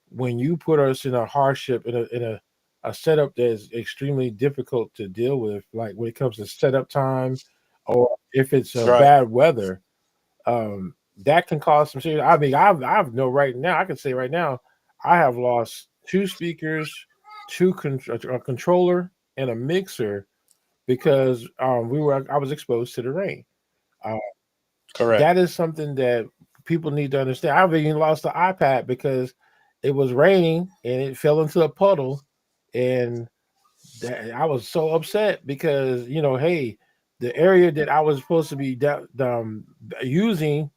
when you put us in a hardship in a setup that is extremely difficult to deal with, like when it comes to setup time, or if it's right. bad weather, that can cause some serious. I mean, I've know right now. I can say right now, I have lost two speakers, a controller, and a mixer because I was exposed to the rain. Uh, Correct. that is something that people need to understand. I've even lost the iPad because it was raining and it fell into a puddle, and I was so upset because hey, the area that I was supposed to be using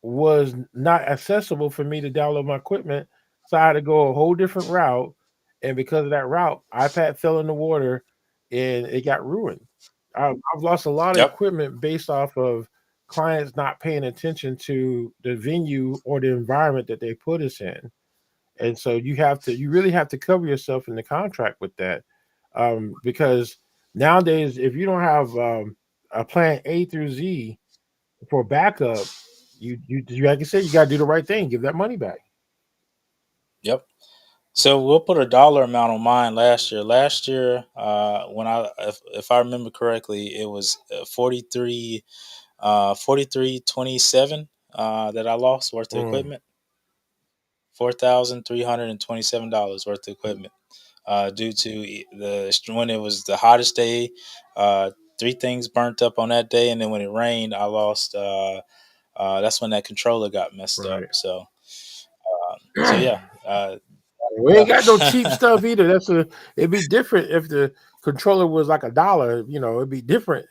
was not accessible for me to download my equipment. So I had to go a whole different route. And because of that route, iPad fell in the water and it got ruined. I've lost a lot of Yep. equipment based off of clients not paying attention to the venue or the environment that they put us in. And so you really have to cover yourself in the contract with that. Because nowadays, if you don't have a plan A through Z for backup, you like I said, you gotta do the right thing, give that money back. Yep. So we'll put a dollar amount on mine last year. Last year, when if I remember correctly, it was 4327 that I lost worth of Mm, equipment. $4,327 worth of equipment due to when it was the hottest day. Uh, three things burnt up on that day, and then when it rained, I lost. That's when that controller got messed up. right. So yeah, We ain't got no cheap yeah, stuff either. It'd be different if the controller was like $1. It'd be different.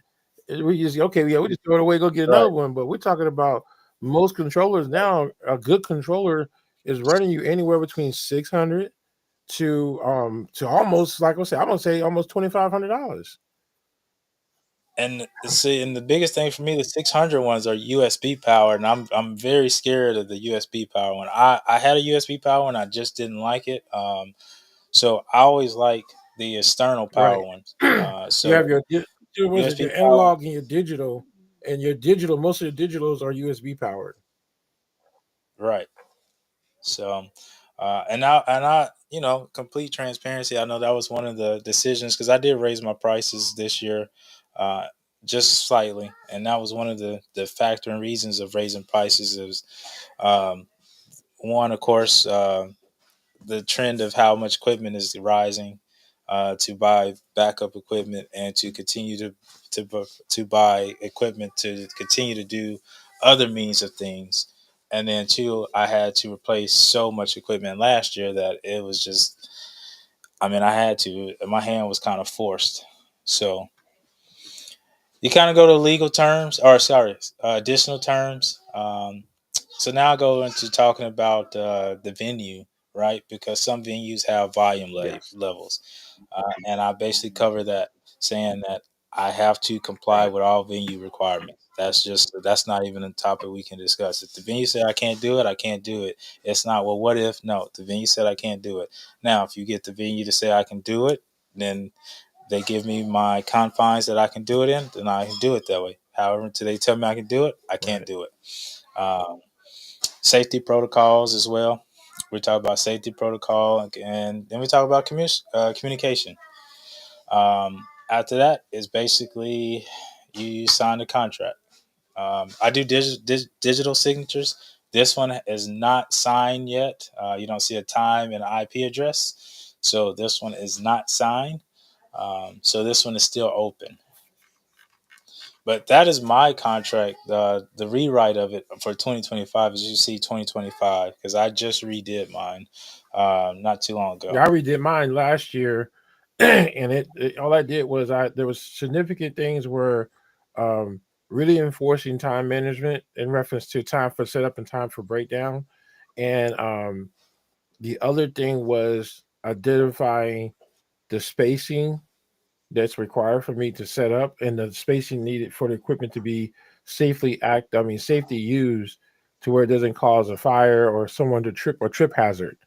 We just okay, yeah, we just throw it away, go get right. another one. But we're talking about most controllers now. A good controller is running you anywhere between 600 to almost like I said, I'm gonna say almost $2,500. And see, and the biggest thing for me, the 600 ones are USB powered, and I'm very scared of the USB power one. I had a USB power one, I just didn't like it. So I always like the external power Right. ones. You have So was it USB your power, analog and your digital, and your digital. Most of the digitals are USB powered. right? So, complete transparency. I know that was one of the decisions because I did raise my prices this year, uh, just slightly, and that was one of the factor and reasons of raising prices. Is um, one, of course, the trend of how much equipment is rising, to buy backup equipment and to continue to buy equipment to continue to do other means of things. And then two, I had to replace so much equipment last year that it was just, I mean, I had to. My hand was kind of forced. So you kind of go to legal terms, or sorry, additional terms. So now I go into talking about the venue, right? Because some venues have volume Yes. levels, and I basically cover that, saying that I have to comply Right. with all venue requirements. That's not even a topic we can discuss. If the venue said I can't do it, I can't do it. It's not, well, what if? No, the venue said I can't do it. Now, if you get the venue to say I can do it, then they give me my confines that I can do it in, then I can do it that way. However, until they tell me I can do it, I can't Right. do it. Um, Safety protocols as well. We talk about safety protocol, and then we talk about communication. After that is basically you sign the contract. I do digital signatures. This one is not signed yet. You don't see a time and an IP address, so this one is not signed. So this one is still open. But that is my contract. The rewrite of it for 2025 is, you see, 2025, because I just redid mine not too long ago. Yeah, I redid mine last year, and all I did was there was significant things were um, really enforcing time management in reference to time for setup and time for breakdown, and the other thing was identifying the spacing that's required for me to set up and the spacing needed for the equipment to be safety used to where it doesn't cause a fire or someone to trip hazard.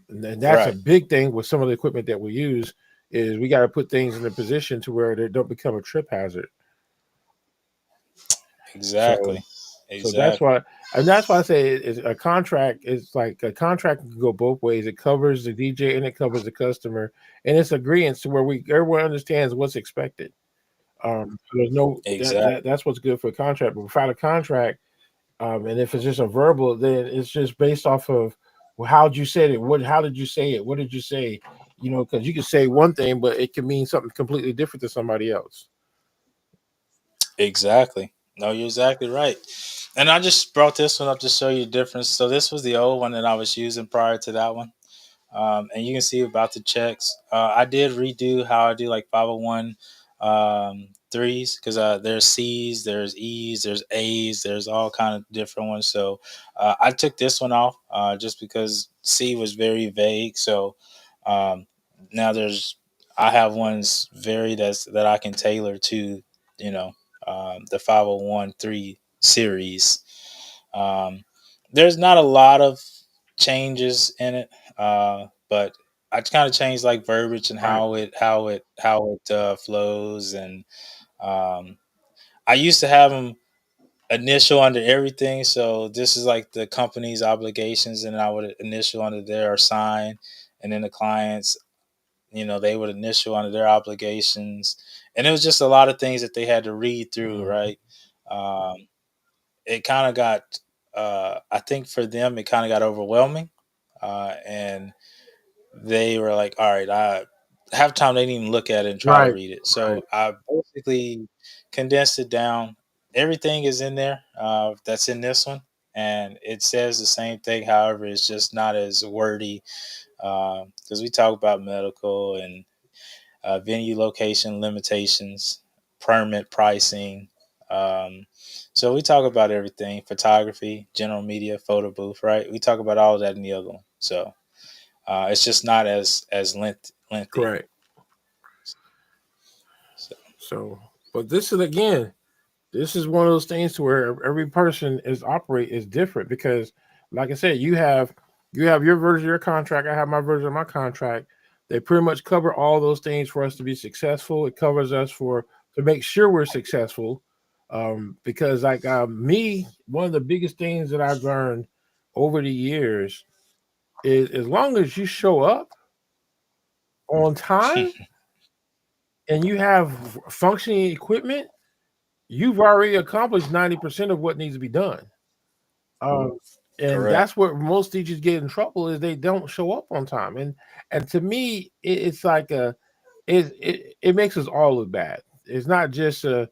And that's a Right. big thing with some of the equipment that we use is we got to put things in a position to where they don't become a trip hazard. So Exactly. so that's Exactly. why, and that's why I say it's a contract. Is like a contract can go both ways. It covers the DJ and it covers the customer, and it's agreement to where we everyone understands what's expected. So there's no Exactly. that's what's good for a contract. But without a contract, and if it's just a verbal, then it's just based off of, well, how'd you say it? How did you say it? What did you say? You know, because you can say one thing, but it can mean something completely different to somebody else. Exactly. No, you're exactly right. And I just brought this one up to show you the difference. So this was the old one that I was using prior to that one. And you can see about the checks. I did redo how I do like 501 threes, because there's C's, there's E's, there's A's, there's all kind of different ones. So I took this one off just because C was very vague. So um, now I have ones that I can tailor to, you know, the 501(c)(3) series. Um, there's not a lot of changes in it, but I kind of changed like verbiage and Right. how it flows. And um, I used to have them initial under everything. So this is like the company's obligations, and I would initial under there or sign, and then the clients, they would initial under their obligations, and it was just a lot of things that they had to read through, Mhm. right? It kind of got, I think for them, it kind of got overwhelming, and they were like, "All right, half the time they didn't even look at it and try to Right. read it." Right. So I basically condensed it down. Everything is in there that's in this one, and it says the same thing. However, it's just not as wordy, because we talk about medical and venue location limitations, permit pricing. Um, so we talk about everything: photography, general media, photo booth. Right? We talk about all of that in the other one. So it's just not as lengthy. Correct. So, So, But this is one of those things to where every person is operate is different because, like I said, you have your version of your contract. I have my version of my contract. They pretty much cover all those things for us to be successful. It covers us for to make sure we're successful. Because like me, one of the biggest things that I've learned over the years is as long as you show up on time and you have functioning equipment, you've already accomplished 90% of what needs to be done. Um, and Correct. that's where most teachers get in trouble is they don't show up on time. And to me, it's like it makes us all look bad. It's not just a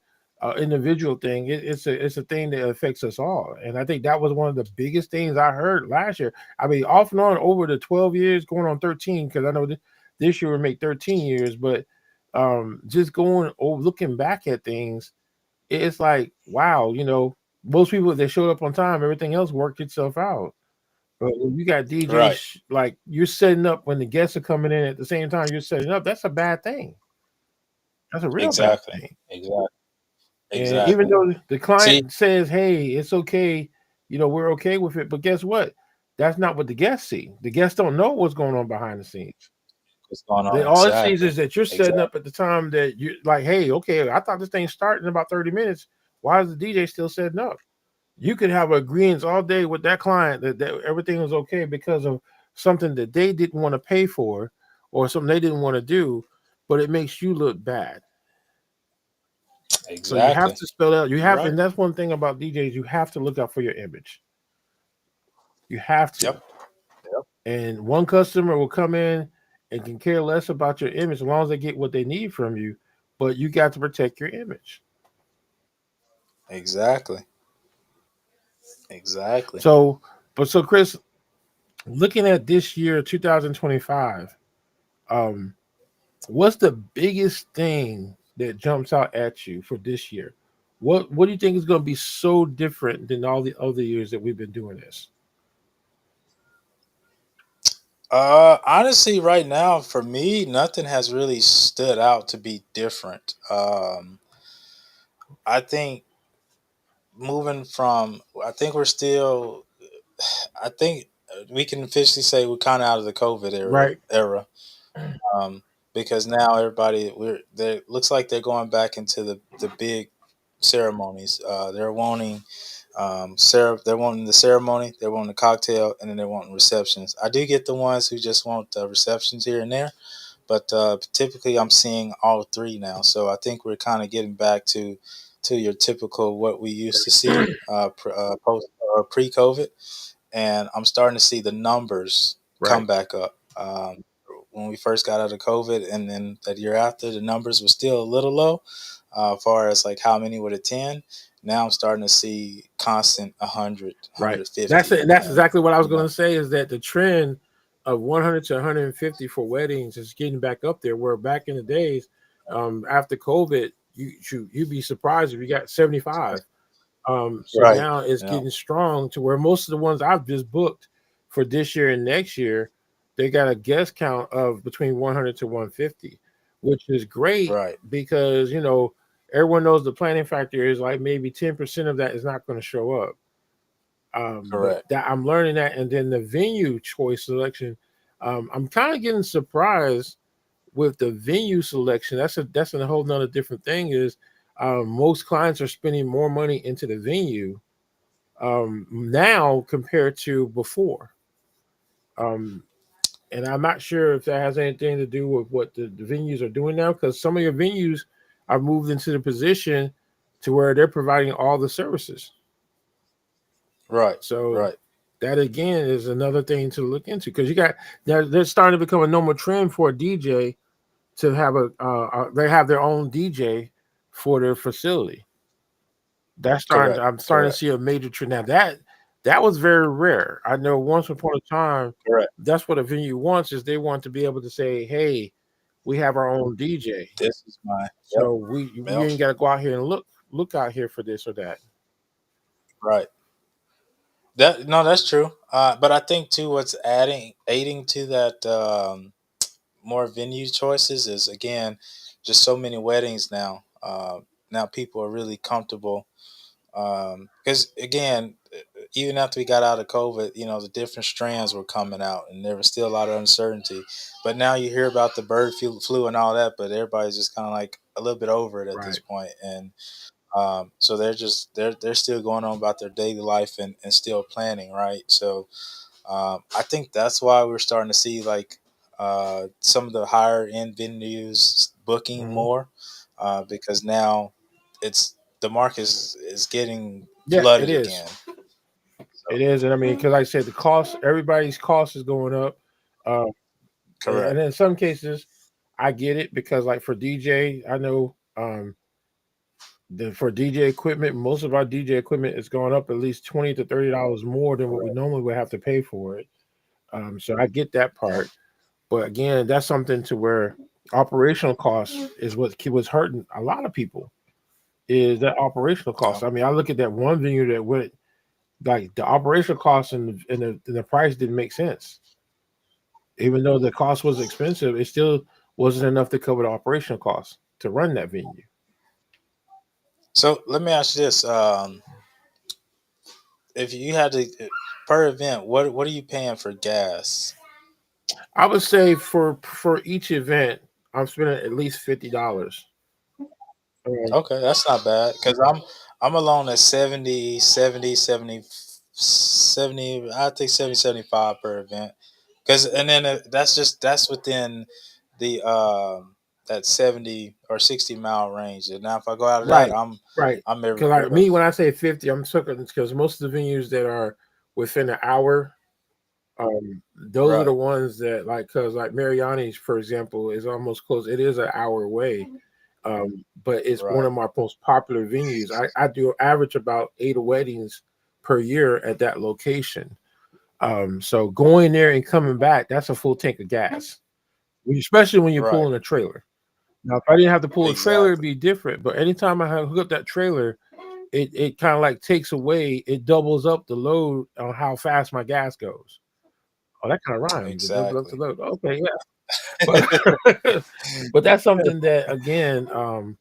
individual thing. It's a thing that affects us all. And I think that was one of the biggest things I heard last year. I mean, off and on over the 12 years, going on 13, because I know this year will make 13 years, but just going over looking back at things, it's like wow, most people they showed up on time, everything else worked itself out. But when you got Right. DJs like you're setting up when the guests are coming in at the same time you're setting up, that's a bad thing. That's a real bad Exactly. thing. Exactly. And even Exactly. though the See, client says, "Hey, it's okay," we're okay with it. But guess what? That's not what the guests see. The guests don't know what's going on behind the scenes. what's going They on? all it sees Exactly. is that you're setting Exactly. up at the time that you like. Hey, okay, I thought this thing started in about 30 minutes. Why is the DJ still setting up? You could have agreements all day with that client that everything was okay because of something that they didn't want to pay for or something they didn't want to do, but it makes you look bad. So you have Exactly. to spell out. You You're have, right. and that's one thing about DJs. You have to look out for your image. You have to. Yep. Yep. And one customer will come in and can care less about your image as long as they get what they need from you. But you got to protect your image. Exactly. Exactly. So, so Chris, looking at this year, 2025, um, what's the biggest thing that jumps out at you for this year? What do you think is going to be so different than all the other years that we've been doing this? Honestly, right now for me, nothing has really stood out to be different. I think moving from, I think we're still, I think we can officially say we're kind of out of the COVID Right, era. Um, because now everybody we're they looks like they're going back into the big ceremonies. They're wanting they're wanting the ceremony, they're wanting the cocktail, and then they're wanting receptions. I do get the ones who just want receptions here and there, but typically I'm seeing all three now. So I think we're kind of getting back to your typical what we used to see post or pre-COVID, and I'm starting to see the numbers come right, back up. When we first got out of COVID, and then that year after, the numbers were still a little low, as far as like how many would attend. Now I'm starting to see constant 100, right. That's 150, it. That's and exactly what I was you going know, to say. Is that the trend of 100 to 150 for weddings is getting back up there? Where back in the days, after COVID, you'd be surprised if you got 75. So right, now it's yeah, getting strong to where most of the ones I've just booked for this year and next year, they got a guest count of between 100 to 150, which is great right, because everyone knows the planning factor is like maybe 10% of that is not going to show up. But correct, that I'm learning that, and then the venue choice selection, I'm kind of getting surprised with the venue selection. That's a whole nother different thing. Is most clients are spending more money into the venue now compared to before. Um, and I'm not sure if that has anything to do with what the venues are doing now, because some of your venues are moved into the position to where they're providing all the services. right, So right. that again is another thing to look into because you got there's starting to become a normal trend for a DJ to have they have their own DJ for their facility. That's starting. Correct, I'm starting to correct, see a major trend now. That was very rare. I know once upon a time, correct. that's what a venue wants is they want to be able to say, "Hey, we have our own DJ, This is my yep, so we yep, ain't got to go out here and look out here for this or that." right. That no, that's true. But I think too, what's aiding to that more venue choices is again just so many weddings now. now people are really comfortable. Because again, even after we got out of COVID, the different strands were coming out, and there was still a lot of uncertainty. But now you hear about the bird flu and all that, but everybody's just kind of like a little bit over it at this Right. point, and so they're still going on about their daily life and still planning, right? So I think that's why we're starting to see like some of the higher end venues booking Mhm. more because now it's the market is getting Yeah, it flooded is. again. It So is, and I mean, because like I said, the cost, everybody's cost is going up, uh, and correct, in some cases, I get it because, like for DJ, I know for DJ equipment, most of our DJ equipment is going up at least $20 to $30 more than what we correct, normally would have to pay for it. So I get that yeah. part, but again, that's something to where operational costs is what was hurting a lot of people. Is that operational Yeah. cost? I mean, I look at that one venue that went like the operational cost and the price didn't make sense. Even though the cost was expensive, it still wasn't enough to cover the operational costs to run that venue. So let me ask you this: if you had to per event, what are you paying for gas? I would say for each event, I'm spending at least $50. Um, Okay, that's not bad because I'm alone at 70, I think 70, 75 per event. Because and then that's within the that 70 or 60 mile range. And now if I go out of that, right, I'm right. I'm Because like everywhere. me, when I say 50, I'm talking because most of the venues that are within an hour, those are Right, the ones that like because like Mariani's, for example, is almost close. It is an hour away, but it's one right, of my most popular venues. I do average about 8 weddings per year at that location. So going there and coming back, that's a full tank of gas, especially when you're right. pulling a trailer. Now, if I didn't have to pull a trailer, it'd Exactly. be different. But anytime I have hooked up that trailer, it kind of like takes away, it doubles up the load on how fast my gas goes. Oh, that kind of rhymes. It doubles up the Exactly. load. Okay, yeah. But but that's something that again, all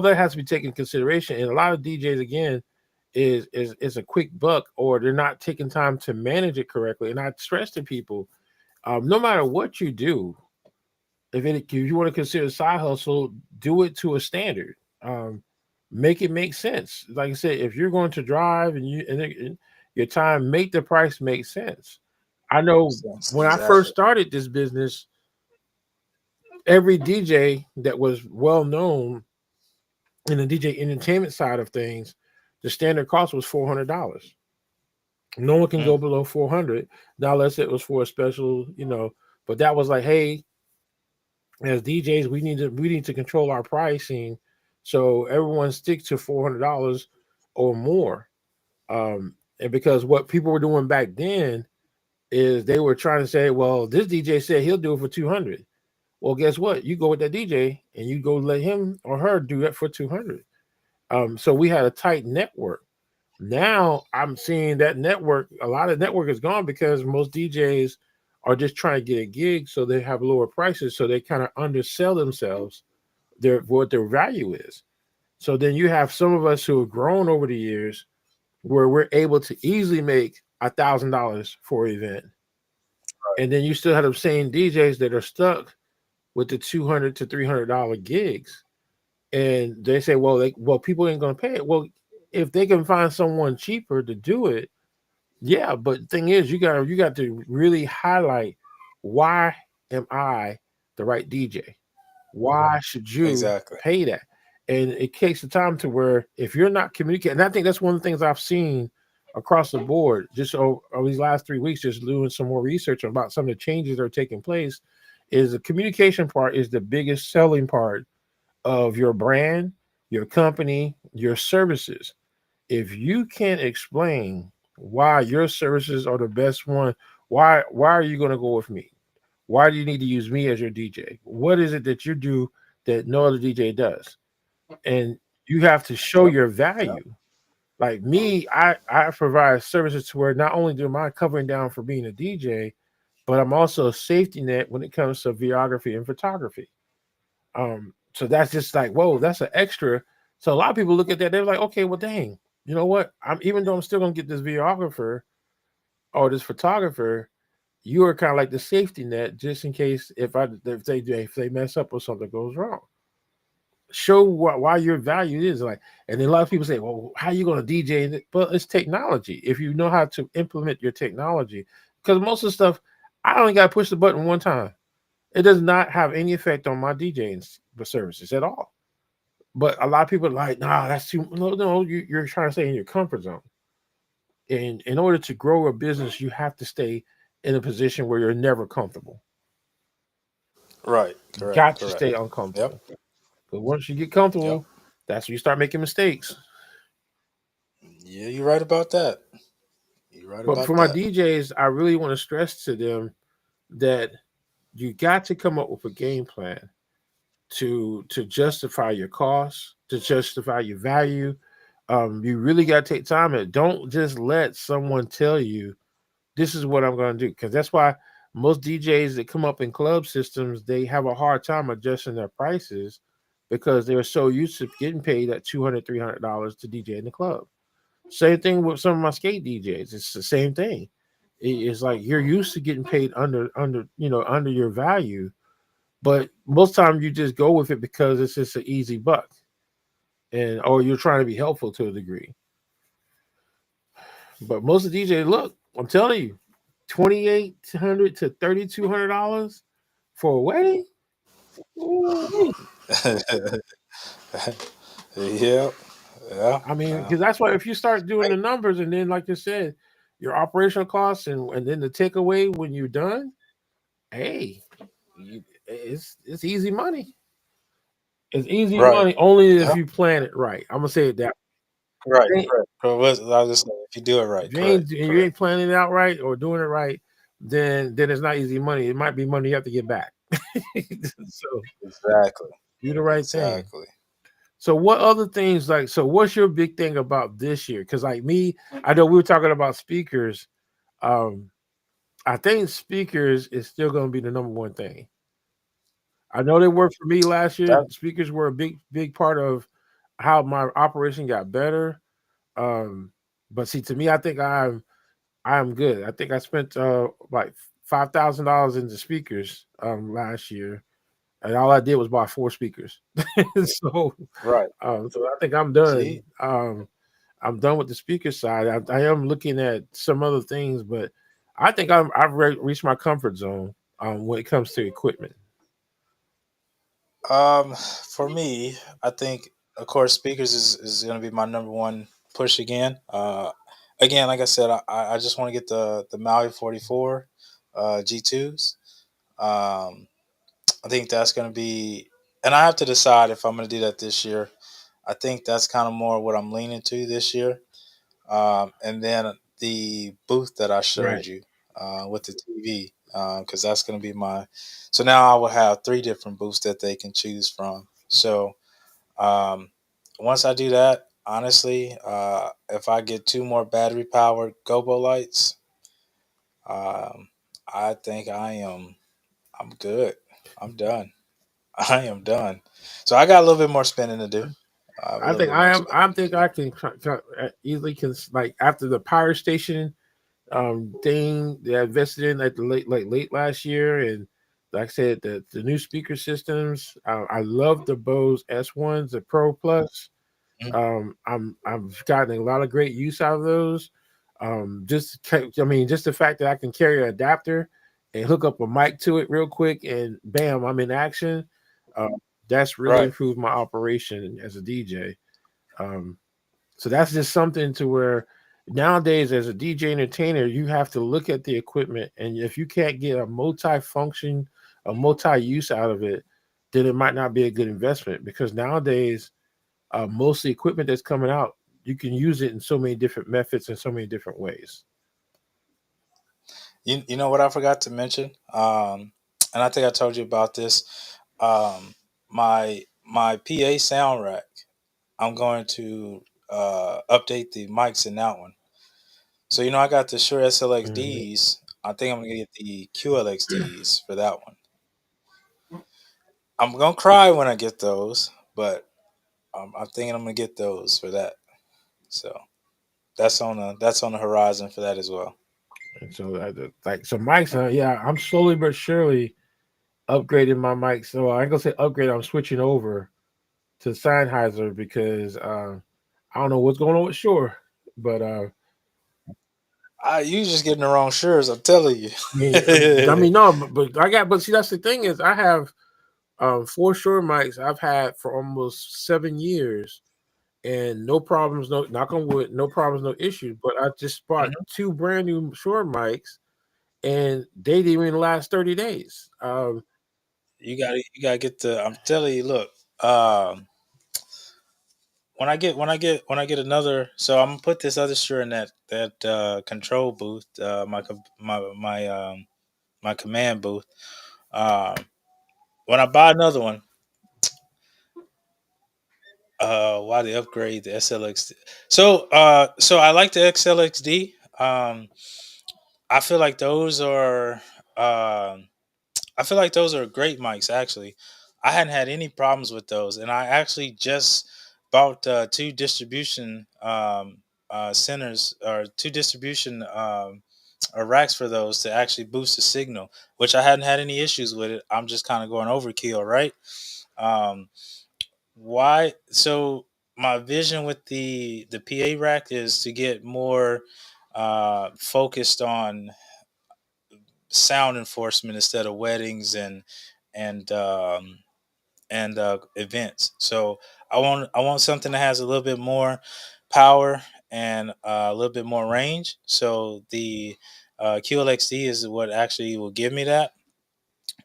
that has to be taken into consideration. And a lot of DJs again is a quick buck, or they're not taking time to manage it correctly. And I stress to people, no matter what you do, if you want to consider a side hustle, do it to a standard. Um, make it make sense. Like I said, if you're going to drive and your time, make the price make sense. I know Yes, when I first exactly. started this business, every DJ that was well known in the DJ entertainment side of things, the standard cost was $400. No one can Mm, go below 400 now, unless it was for a special, But that was like, hey, as DJs, we need to control our pricing, so everyone sticks to $400 or more. And because what people were doing back then is they were trying to say, well, this DJ said he'll do it for 200. Well, guess what? You go with that DJ and you go let him or her do that for 200. So we had a tight network. Now I'm seeing that network, a lot of network is gone because most DJs are just trying to get a gig so they have lower prices. So they kind of undersell themselves what their value is. So then you have some of us who have grown over the years where we're able to easily make $1,000 for an event. And then you still have the same DJs that are stuck with the $200 to $300 gigs. And they say, well, people ain't gonna pay it. Well, if they can find someone cheaper to do it, yeah. But the thing is, you got to really highlight, why am I the right DJ? Why should you exactly. pay that? And it takes the time to where if you're not communicating, and I think that's one of the things I've seen across the board just over these last 3 weeks, just doing some more research about some of the changes that are taking place, is the communication part is the biggest selling part of your brand, your company, your services. If you can't explain why your services are the best one, why are you going to go with me? Why do you need to use me as your DJ? What is it that you do that no other DJ does? And you have to show Yep. your Yep. value. Like me, I provide services to where not only do I covering down for being a DJ, but I'm also a safety net when it comes to videography and photography. So that's just like, whoa, that's an extra. So a lot of people look at that, they're like, okay, well, dang, you know what? I'm even though I'm still gonna get this videographer or this photographer, you are kind of like the safety net just in case if they mess up or something goes wrong. Show why your value is like, and then a lot of people say, well, how are you going to DJ? Well, it's technology. If you know how to implement your technology, because most of the stuff, I only got to push the button one time. It does not have any effect on my DJing services at all. But a lot of people are like, nah, that's too. No, you're trying to stay in your comfort zone. And in order to grow a business, you have to stay in a position where you're never comfortable. Right. You Correct. got to Correct. stay Yep. uncomfortable. But once you get Yep. comfortable, that's when you start making mistakes. Yeah, you're right about that. You're right But for about my that. DJs, I really want to stress to them that you got to come up with a game plan to justify your costs, to justify your value. You really got to take time and don't just let someone tell you this is what I'm going to do, because that's why most DJs that come up in club systems, they have a hard time adjusting their prices because they're so used to getting paid at $200, $300 to DJ in the club. Same thing with some of my skate DJs. It's the same thing. It's like you're used to getting paid under your value, but most times you just go with it because it's just an easy buck, and or you're trying to be helpful to a degree. But most of the DJs, look, I'm telling you, $2,800 to $3,200 for a wedding. Ooh. Yep. Yeah. I mean, Yeah. because that's why if you start doing Right. the numbers, and then like you said, your operational costs and then the takeaway when you're done, hey, it's easy money. It's easy Right. money only if Yeah. you plan it right. I'm gonna say it that Right. way. Correct. I was just saying, if you do it right. If Correct. you Correct. ain't planning it out right or doing it right, then it's not easy money. It might be money you have to get back. So Exactly. do the right thing. Exactly. So what other things like so what's your big thing about this year? Because like me, I know we were talking about speakers. Um, I think speakers is still gonna be the number one thing. I know they worked for me last year. That. Speakers were a big part of how my operation got better. Um, but see, to me, I think I'm good. I think I spent like $5,000 into speakers last year, and all I did was buy four speakers. so Right. so I think I'm done. See. I'm done with the speaker side. I am looking at some other things, but I think reached my comfort zone when it comes to equipment. For me, I think of course speakers is going to be my number one push again. Again, like I said, I just want to get the Maui 44 G2s. Um, I think that's going to be, and I have to decide if I'm going to do that this year. I think that's kind of more what I'm leaning to this year. And then the booth that I showed Right. you with the TV, because that's going to be my. So now I will have three different booths that they can choose from. So um, once I do that, honestly, if I get two more battery powered Gobo lights, um, I think I'm good. I'm done. I am done. So I got a little bit more spending to do. I have a I little think bit I more am. I spending to think do. I can easily can like after the Power Station thing that I invested in at the late last year, and like I said, the new speaker systems. I love the Bose S1s, the Pro Plus. Mhm. I've gotten a lot of great use out of those. I mean, just the fact that I can carry an adapter and hook up a mic to it real quick, and bam, I'm in action. Uh, that's really Right. improved my operation as a DJ. Um, so that's just something to where nowadays, as a DJ entertainer, you have to look at the equipment, and if you can't get a multi-function, a multi-use out of it, then it might not be a good investment because nowadays most of the equipment that's coming out, you can use it in so many different methods and so many different ways. You know what I forgot to mention? And I think I told you about this. My PA sound rack. I'm going to update the mics in that one. So I got the Shure Mhm. SLXDs. I think I'm gonna get the QLXDs for that one. I'm gonna cry when I get those, but I'm thinking I'm gonna get those for that. So that's on the horizon for that as well. And so, like, so mics, yeah, I'm slowly but surely upgrading my mic. So I ain't gonna say upgrade. I'm switching over to Sennheiser because I don't know what's going on with Shure, but You just getting the wrong shirts. I'm telling you. I mean, no, but see, that's the thing is I have 4 Shure mics I've had for almost 7 years, and no problems, no knock on wood, no problems, no issues. But I just bought Mhm. 2 brand new Shure mics, and they didn't even last 30 days. You gotta get the. I'm telling you. Look. Um, when I get another, so I'm gonna put this other shirt in that control booth, my command booth. Um, when I buy another one, why they upgrade the SLX? So I like the XLXD. I feel like those are um I feel like those are great mics. Actually, I hadn't had any problems with those, and I actually just bought two distribution centers or two distribution racks for those to actually boost the signal, which I hadn't had any issues with it. I'm just kind of going overkill, right? Um, why? So my vision with the PA rack is to get more focused on sound enforcement instead of weddings and events. So I want something that has a little bit more power and a little bit more range. So the QLXD is what actually will give me that.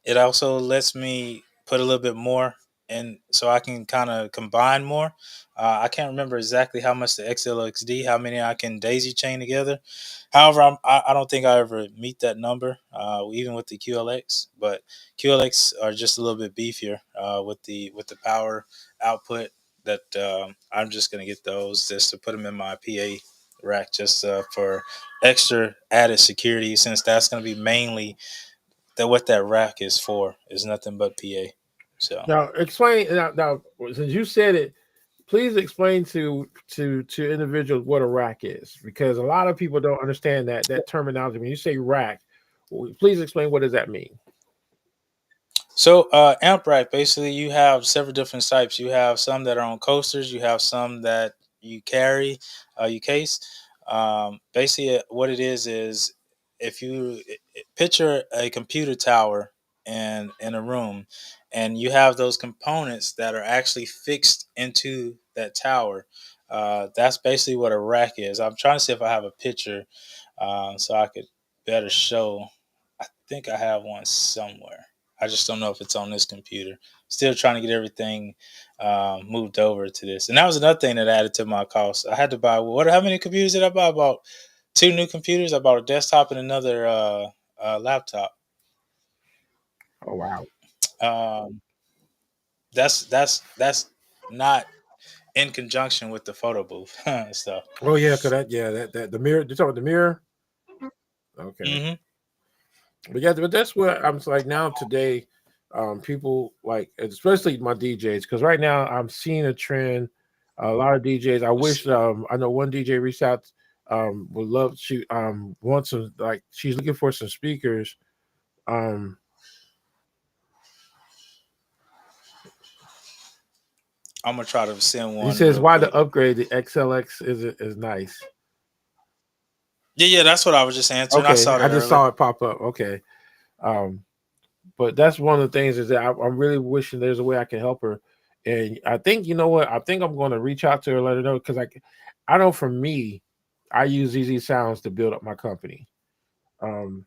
It also lets me put a little bit more in, so I can kind of combine more. I can't remember exactly how much the XLXD, how many I can daisy chain together. However, I don't think I ever meet that number, even with the QLX. But QLX are just a little bit beefier with the power output. That I'm just gonna get those just to put them in my PA rack, just for extra added security, since that's gonna be mainly that what that rack is for is nothing but PA. So Now explain now since you said it, please explain to individuals what a rack is, because a lot of people don't understand that terminology. When you say rack, please explain what does that mean. amp rack, basically you have several different types. You have some that are on coasters. You have some that you carry, you case. Basically, what it is if you picture a computer tower in a room, and you have those components that are actually fixed into that tower. That's basically what a rack is. I'm trying to see if I have a picture, so I could better show. I think I have one somewhere. I just don't know if it's on this computer. Still trying to get everything moved over to this. And that was another thing that added to my cost. I had to buy, what? How many computers did I buy? About 2 new computers. I bought a desktop and another laptop. Oh wow. Um, that's not in conjunction with the photo booth stuff. Oh yeah, cause that the mirror. You talking about the mirror? Okay. Hmm. But yeah, but that's what I'm like now today. People like, especially my DJs, because right now I'm seeing a trend. A lot of DJs. I wish. I know one DJ reached out. Would love she wants some, like, she's looking for some speakers. Um, I'm gonna try to send he one says real why the quick. upgrade, the XLX is nice. Yeah, that's what I was just answering. I Okay, saw I that just earlier. saw it pop up. Okay. Um, but that's one of the things is that I'm really wishing there's a way I can help her, and I think, you know what, I think I'm going to reach out to her, let her know, because I know for me, I use ZZ Sounds to build up my company. Um,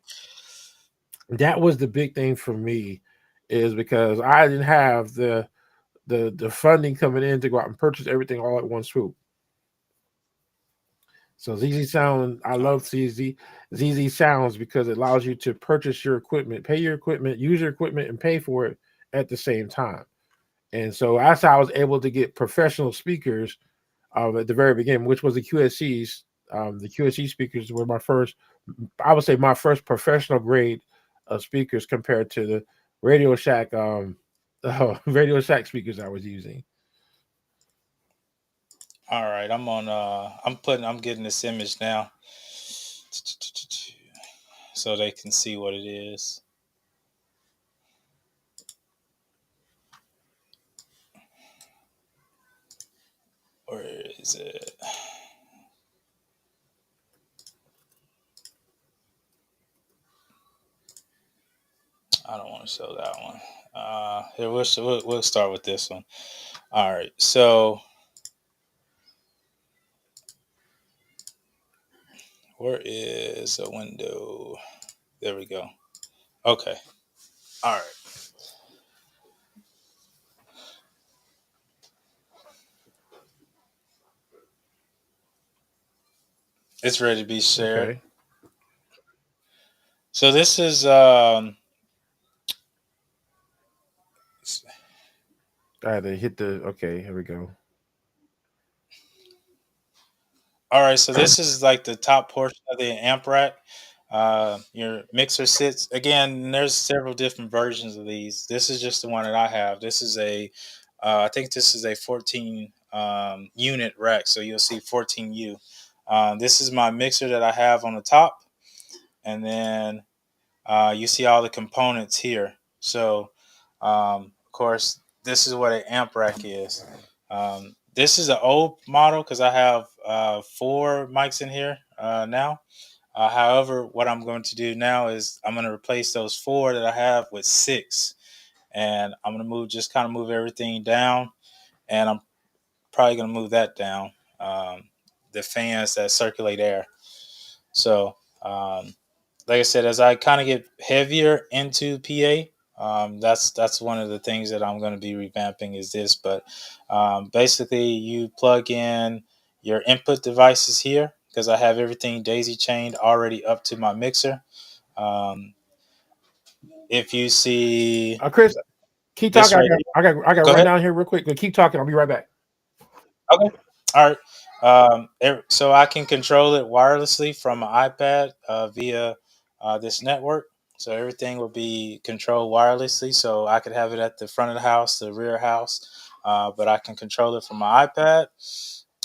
that was the big thing for me, is because I didn't have the funding coming in to go out and purchase everything all at one swoop. So ZZ Sound, I love ZZ Sounds because it allows you to purchase your equipment, pay your equipment, use your equipment, and pay for it at the same time. And so that's how I was able to get professional speakers at the very beginning, which was the QSCs. The QSC speakers were my first, I would say, my first professional grade speakers compared to the Radio Shack. Radio Shack speakers I was using. All right, I'm getting this image now so they can see what it is. Where is it? I don't want to show that one. Here we'll start with this one. All right, so where is a window? There we go. Okay. All right. It's ready to be shared. Okay. So this is I had to hit the. Okay, here we go. all right. So this is like the top portion of the amp rack. Your mixer sits again. There's several different versions of these. This is just the one that I have. This is I think this is a 14 unit rack. So you'll see 14U. This is my mixer that I have on the top, and then you see all the components here. So, of course, this is what an amp rack is. This is an old model because I have 4 mics in here now. However, what I'm going to do now is I'm going to replace those 4 that I have with 6, and I'm going to just kind of move everything down, and I'm probably going to move that down. The fans that circulate air. So, like I said, as I kind of get heavier into PA, that's one of the things that I'm going to be revamping is this. But basically, you plug in your input devices here because I have everything daisy chained already up to my mixer. Um, if you see Chris, keep this talking. right here, I got to go run ahead. down here real quick. But keep talking. I'll be right back. Okay. All right. So I can control it wirelessly from an iPad via this network. So everything will be controlled wirelessly. So I could have it at the front of the house, the rear house, but I can control it from my iPad.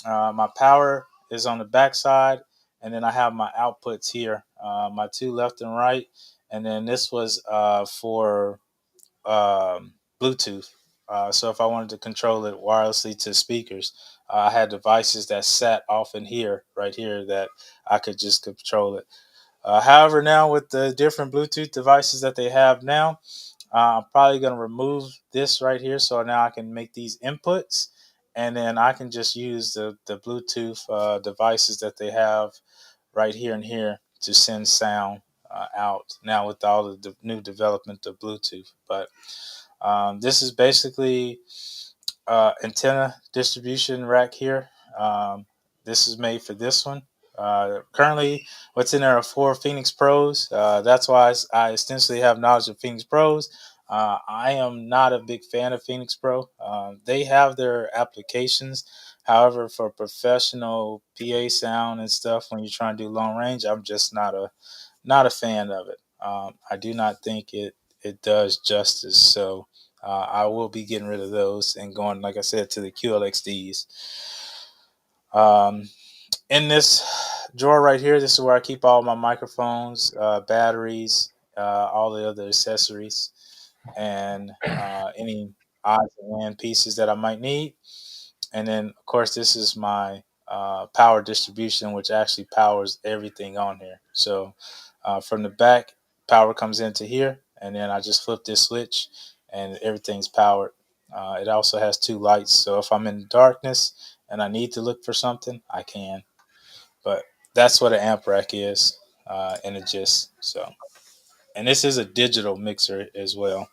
My power is on the back side, and then I have my outputs here, my 2 left and right, and then this was for Bluetooth. So if I wanted to control it wirelessly to speakers, I had devices that sat off in here, right here, that I could just control it. However, now with the different Bluetooth devices that they have now, I'm probably going to remove this right here. So now I can make these inputs, and then I can just use the Bluetooth devices that they have right here and here to send sound out now with all the new development of Bluetooth. But this is basically antenna distribution rack here. This is made for this one. Currently, what's in there are 4 Phoenix Pros. That's why I essentially have knowledge of Phoenix Pros. I am not a big fan of Phoenix Pro. They have their applications. However, for professional PA sound and stuff, when you're trying to do long range, I'm just not a fan of it. I do not think it does justice. So I will be getting rid of those and going, like I said, to the QLXDs. Um, in this drawer right here, this is where I keep all my microphones, batteries, all the other accessories, and any odds and end pieces that I might need. And then, of course, this is my power distribution, which actually powers everything on here. So from the back, power comes into here, and then I just flip this switch, and everything's powered. It also has 2 lights, so if I'm in darkness and I need to look for something, I can. But that's what an amp rack is in a gist. So, and this is a digital mixer as well.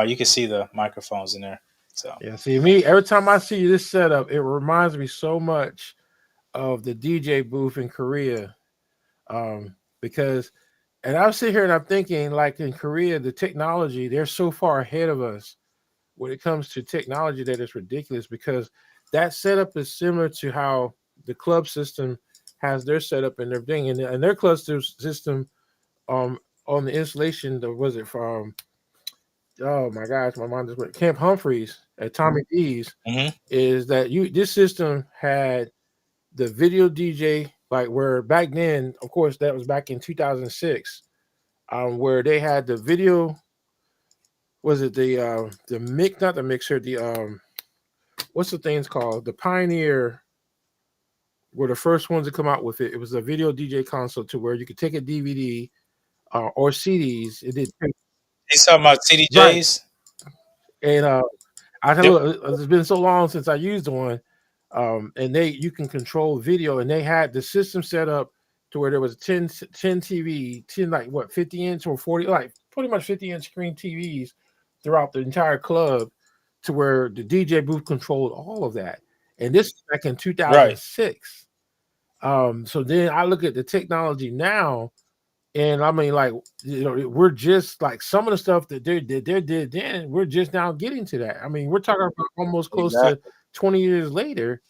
You can see the microphones in there. So, Yeah. See me every time I see this setup, it reminds me so much of the DJ booth in Korea. Because, and I'm sitting here and I'm thinking, like in Korea, the technology they're so far ahead of us when it comes to technology that it's ridiculous. Because that setup is similar to how the club system has their setup and their thing, and their club system um on the installation. Was it from? oh my gosh, my mind just went. Camp Humphreys at Tommy D's Hmm. is that this system had the video DJ, like where back then, of course, that was back in 2006, where they had the video. Was it the mix? Not the mixer. The what's the things called? The Pioneer were the first ones to come out with it. It was a video DJ console to where you could take a DVD or CDs. It did He's talking about right, CDJs. and I said, Yep. look, it's been so long since I used one, and you can control video, and they had the system set up to where there was 10 TV, 10 like what 50 inch or 40, like pretty much 50-inch screen TVs throughout the entire club, to where the DJ booth controlled all of that, and this is back in Right. 2006. So then I look at the technology now, and I mean, like, we're just like some of the stuff that they did then. We're just now getting to that. I mean, we're talking about almost close to Exactly. 20 years later,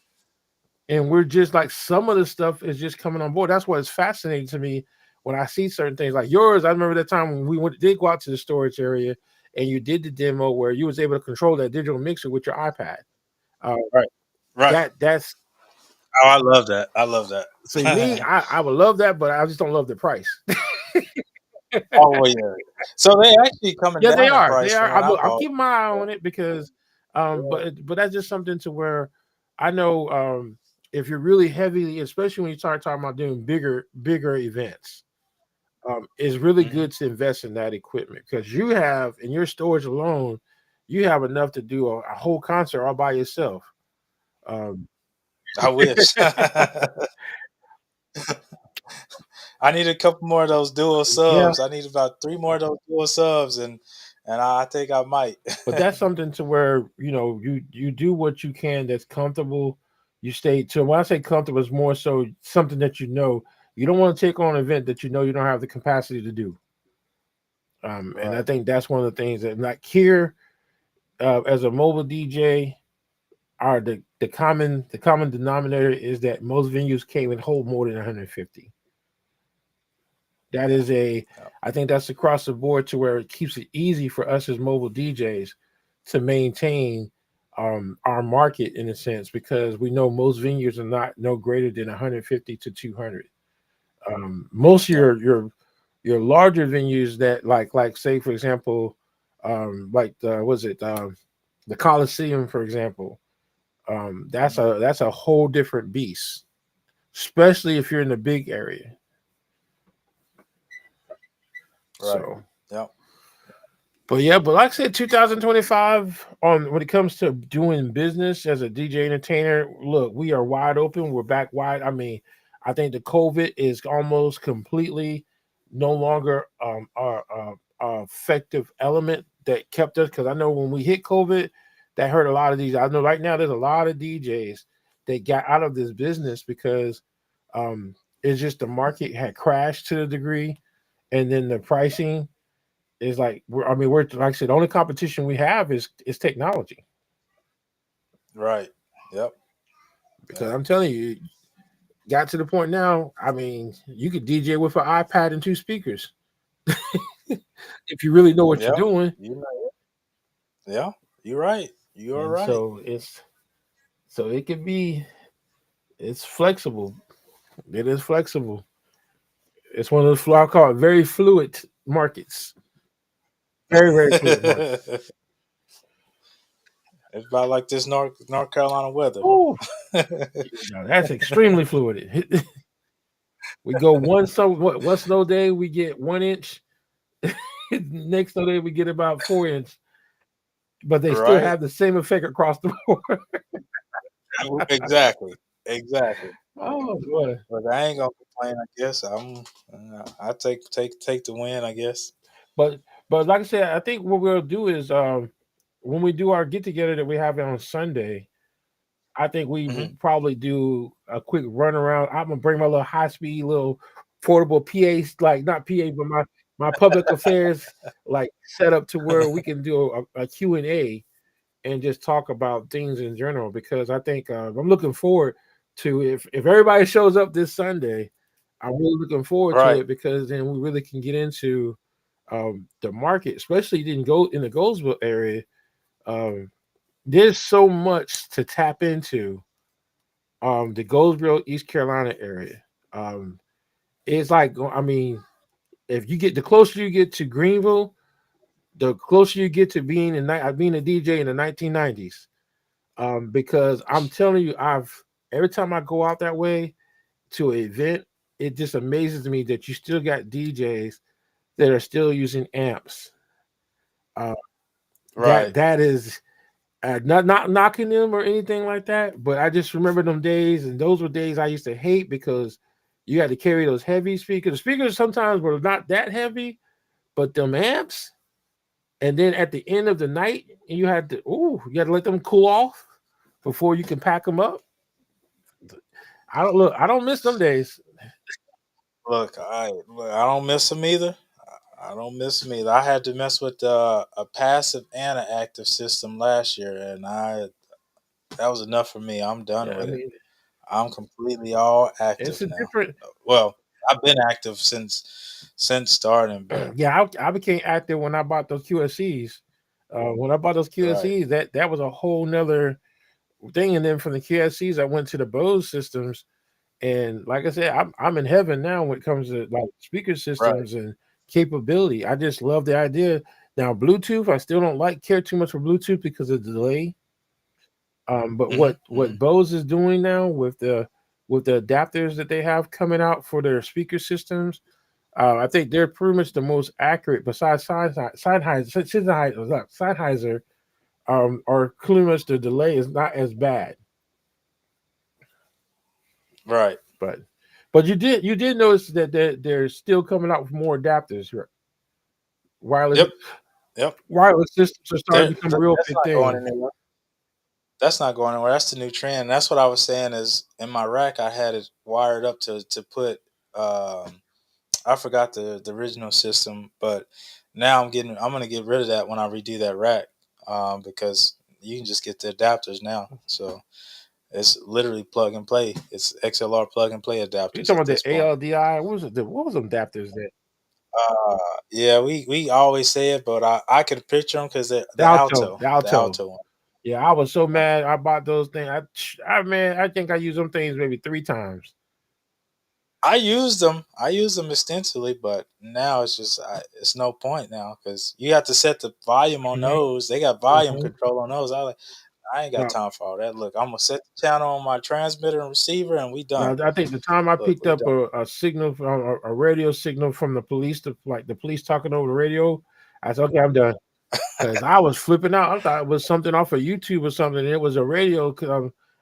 and we're just like some of the stuff is just coming on board. That's what is fascinating to me when I see certain things like yours. I remember that time when did go out to the storage area, and you did the demo where you was able to control that digital mixer with your iPad. Uh, Right. Right. that's Oh, I love that. I love that. see me. I would love that, but I just don't love the price. Oh well, yeah. So they actually coming Yeah, they down in are. They price are. from when I I'll bought. keep my eye on it because, Yeah. but that's just something to where I know, if you're really heavily, especially when you start talking about doing bigger events, it's really Hmm. good to invest in that equipment because you have in your storage alone, you have enough to do a whole concert all by yourself. Um, I wish. I need a couple more of those dual yeah, subs. I need about three more of those dual subs, and I think I might. but that's something to where you do what you can that's comfortable. You stay to when I say comfortable, it's more so something that you don't want to take on an event that you don't have the capacity to do. And I Right. think that's one of the things that like here, as a mobile DJ, are the common denominator is that most venues can't even hold more than 150. That Yeah. is Yeah. I think that's across the board to where it keeps it easy for us as mobile DJs to maintain our market in a sense because we know most venues are not no greater than 150 to 200. Most of Yep. your larger venues that like say for example, like was it the Coliseum for example, Mhm. that's a whole different beast, especially if you're in the big area. Right. So Yep. but yeah, but like I said, 2025 on when it comes to doing business as a DJ entertainer, look, we are wide open. We're back wide. I mean, I think the COVID is almost completely no longer a effective element that kept us. Because I know when we hit COVID, that hurt a lot of these. I know right now there's a lot of DJs that got out of this business because um, it's just the market had crashed to a degree, and then the pricing is like we're like I said, the only competition we have is technology. Right. Yep. Because Yep. I'm telling you, got to the point now. I mean, you could DJ with an iPad and two speakers if you really know what you're Yep. doing. You know. Yeah. You're right. You're And right. so it could be it's flexible. It is flexible. It's one of those I call it very fluid markets. Very fluid market. It's about like this North Carolina weather. Oh, that's extremely fluid. We go one snow day, we get 1 inch. Next day we get about 4 inch, but they still Right. have the same effect across the board. Exactly. Exactly. Oh boy. But I ain't gonna complain. I guess I take the win. I guess. But like I said, I think what we'll do is when we do our get together that we have on Sunday, I think we will Hmm. probably do a quick run around. I'm gonna bring my little high speed little portable PA, like not PA, but my public affairs like set up to where we can do a Q&A and just talk about things in general because I think I'm looking forward to if everybody shows up this Sunday, I'm really looking forward to Right. it because then we really can get into the market, especially in the Goldsville area. Um, there's so much to tap into. The Goldsboro, East Carolina area. Um, it's like, I mean, if you get the closer you get to Greenville, the closer you get to being a DJ in the 1990s. Because I'm telling you, I've every time I go out that way to an event, it just amazes me that you still got DJs that are still using amps. Uh, that Right. that is not knocking them or anything like that, but I just remember them days, and those were days I used to hate because you had to carry those heavy speakers. The speakers sometimes were not that heavy, but them amps, and then at the end of the night, you had to let them cool off before you can pack them up. I don't miss them days. I don't miss them either. I don't miss them either. I had to mess with a passive and an active system last year, and I that was enough for me. I'm done Yeah, I with it. mean, I'm completely all it's active a now. different. Well, I've been active since starting, but Yeah, I became active when I bought those QSCs. When I bought those right. QSCs, that was a whole nother thing. And then from the QSCs, I went to the Bose systems, and like I said, I'm in heaven now when it comes to like speaker Right. systems and capability. I just love the idea. Now, Bluetooth, I still don't care too much for Bluetooth because of the delay. But Hmm. what Bose is doing now with the adapters that they have coming out for their speaker systems, I think they're pretty much the most accurate besides Sennheiser, or pretty much the delay is not as bad. Right. But you did notice that they're still coming out with more adapters. Right? Wireless Yep. Yep. wireless systems are starting to become a real That's big not going thing. anywhere. That's not going anywhere. That's the new trend. That's what I was saying. Is in my rack, I had it wired up to put. I forgot the original system, but now I'm gonna get rid of that when I redo that rack, because you can just get the adapters now. So it's literally plug and play. It's XLR plug and play You adapters talking at about this the point. ALDI? What was them adapters that Uh, yeah, we always say it, but I could picture them because they're the Alto, the the Alto. alto one. Yeah, I was so Yep. mad. I bought those things. I think I used them things maybe 3 times. I use them extensively, but now it's no point now because you have to set the volume on Hmm. those. They got volume Hmm. control on those. I ain't got Now, time for all that. Look, I'm gonna set the channel on my transmitter and receiver, and we now, done. I think the time I Look, picked we up done. a signal from a radio signal from the police, like the police talking over the radio, I said, okay, I'm done. Because I was flipping out. I thought it was something off of YouTube or something. And it was a radio.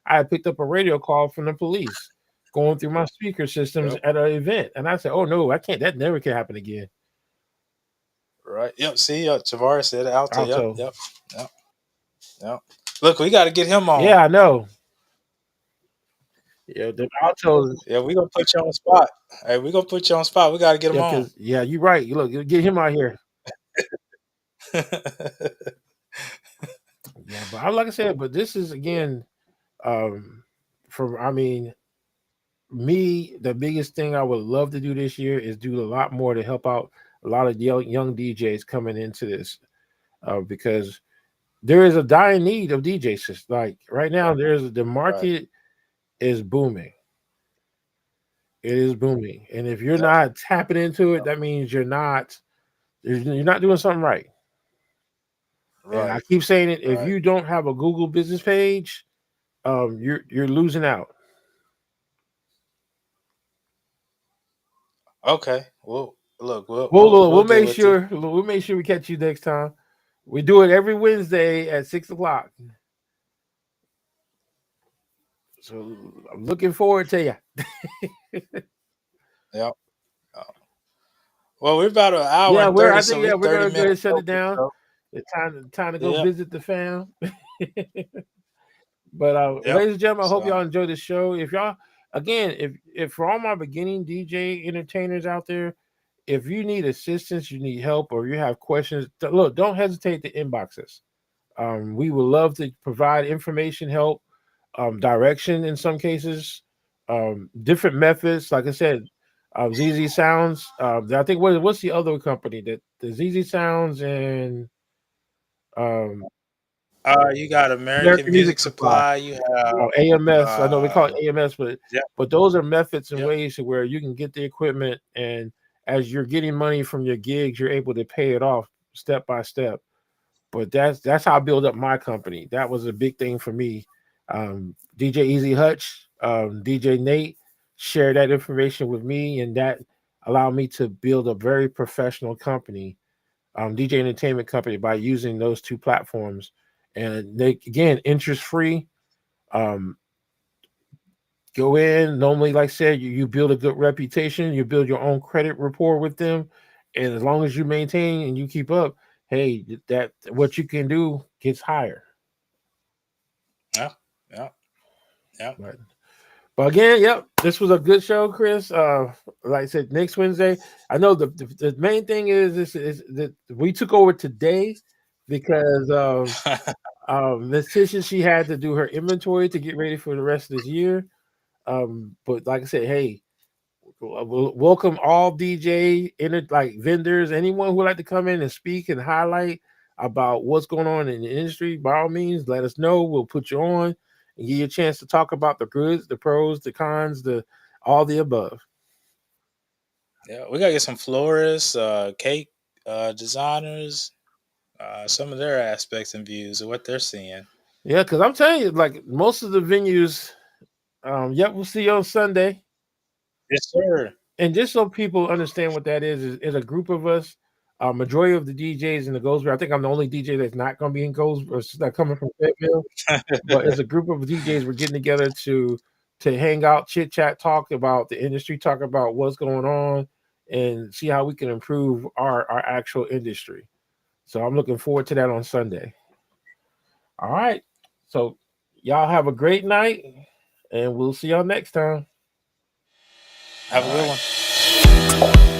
I had picked up a radio call from the police going through my speaker systems Yep. at an event. And I said, oh, no, I can't. That never can happen again. Right. Yep. See, Javaris said alto. Yep. Alto. Yep. Yep. Yep. Look, we got to get him on. Yeah, I know. Yeah, the Altos. Yeah, we gonna put you on the spot. Hey, we gonna put you on the spot. We got to get him Yeah, on. because, yeah, you're right. Look, get him out here. Yeah, but like I said, but this is again, um, I mean, me, the biggest thing I would love to do this year is do a lot more to help out a lot of young DJs coming into this, because there is a dying need of DJs. Like right now, the Right. market is booming. It is booming, and if you're Yep. not tapping into it, that means you're not doing something right. And I Right. keep saying it: if Right. you don't have a Google business page, you're losing out. Okay. Well, look, We'll we'll get make with you. sure we catch you next time. We do it every Wednesday at 6 o'clock. So I'm looking forward to you. Yep. Well, we're about an hour Yeah, and we're. 30, I so think we yeah, we're 30 gonna go ahead and minutes shut it open. down. So It's time to go yep. visit the fam. But Yep. ladies and gentlemen, I hope So y'all enjoy the show. If y'all again, if for all my beginning DJ entertainers out there, if you need assistance, you need help, or you have questions, look, don't hesitate to inbox us. We would love to provide information, help, direction in some cases, different methods. Like I said, ZZ Sounds. I think what's the other company that the ZZ Sounds and um, You got American American Music Music Supply. Supply. You have AMS. I know we call it AMS, yep, but those are methods and yep, ways to where you can get the equipment, and as you're getting money from your gigs, you're able to pay it off step by step. But that's how I build up my company. That was a big thing for me. DJ Easy Hutch, DJ Nate shared that information with me, and that allowed me to build a very professional company, DJ entertainment company, by using those two platforms. And they, again, interest free. Um, Go in. Normally, like I said, you build a good reputation, you build your own credit rapport with them. And as long as you maintain and you keep up, hey, that what you can do gets higher. yeah, yeah, yeah. But but again, yep, this was a good show, Chris. Like I said, next Wednesday. I know the main thing is that we took over today because Miss Tisha, she had to do her inventory to get ready for the rest of this year. But like I said, hey, welcome all DJ like vendors, anyone who would like to come in and speak and highlight about what's going on in the industry. By all means, let us know. We'll put you on and give you a chance to talk about the goods, the pros, the cons, the all the above. Yeah, we gotta get some florists, cake designers, some of their aspects and views of what they're seeing. Yeah, because I'm telling you, like most of the venues, yep, we'll see you on Sunday. Yes, sir. And just so people understand what that is a group of us. Majority of the DJs in the Goldsboro. I think I'm the only DJ that's not going to be in Goldsboro. It's not coming from Fayetteville, but it's a group of DJs. We're getting together to hang out, chit chat, talk about the industry, talk about what's going on, and see how we can improve our actual industry. So I'm looking forward to that on Sunday. All right. So y'all have a great night, and we'll see y'all next time. Have a All good right. one.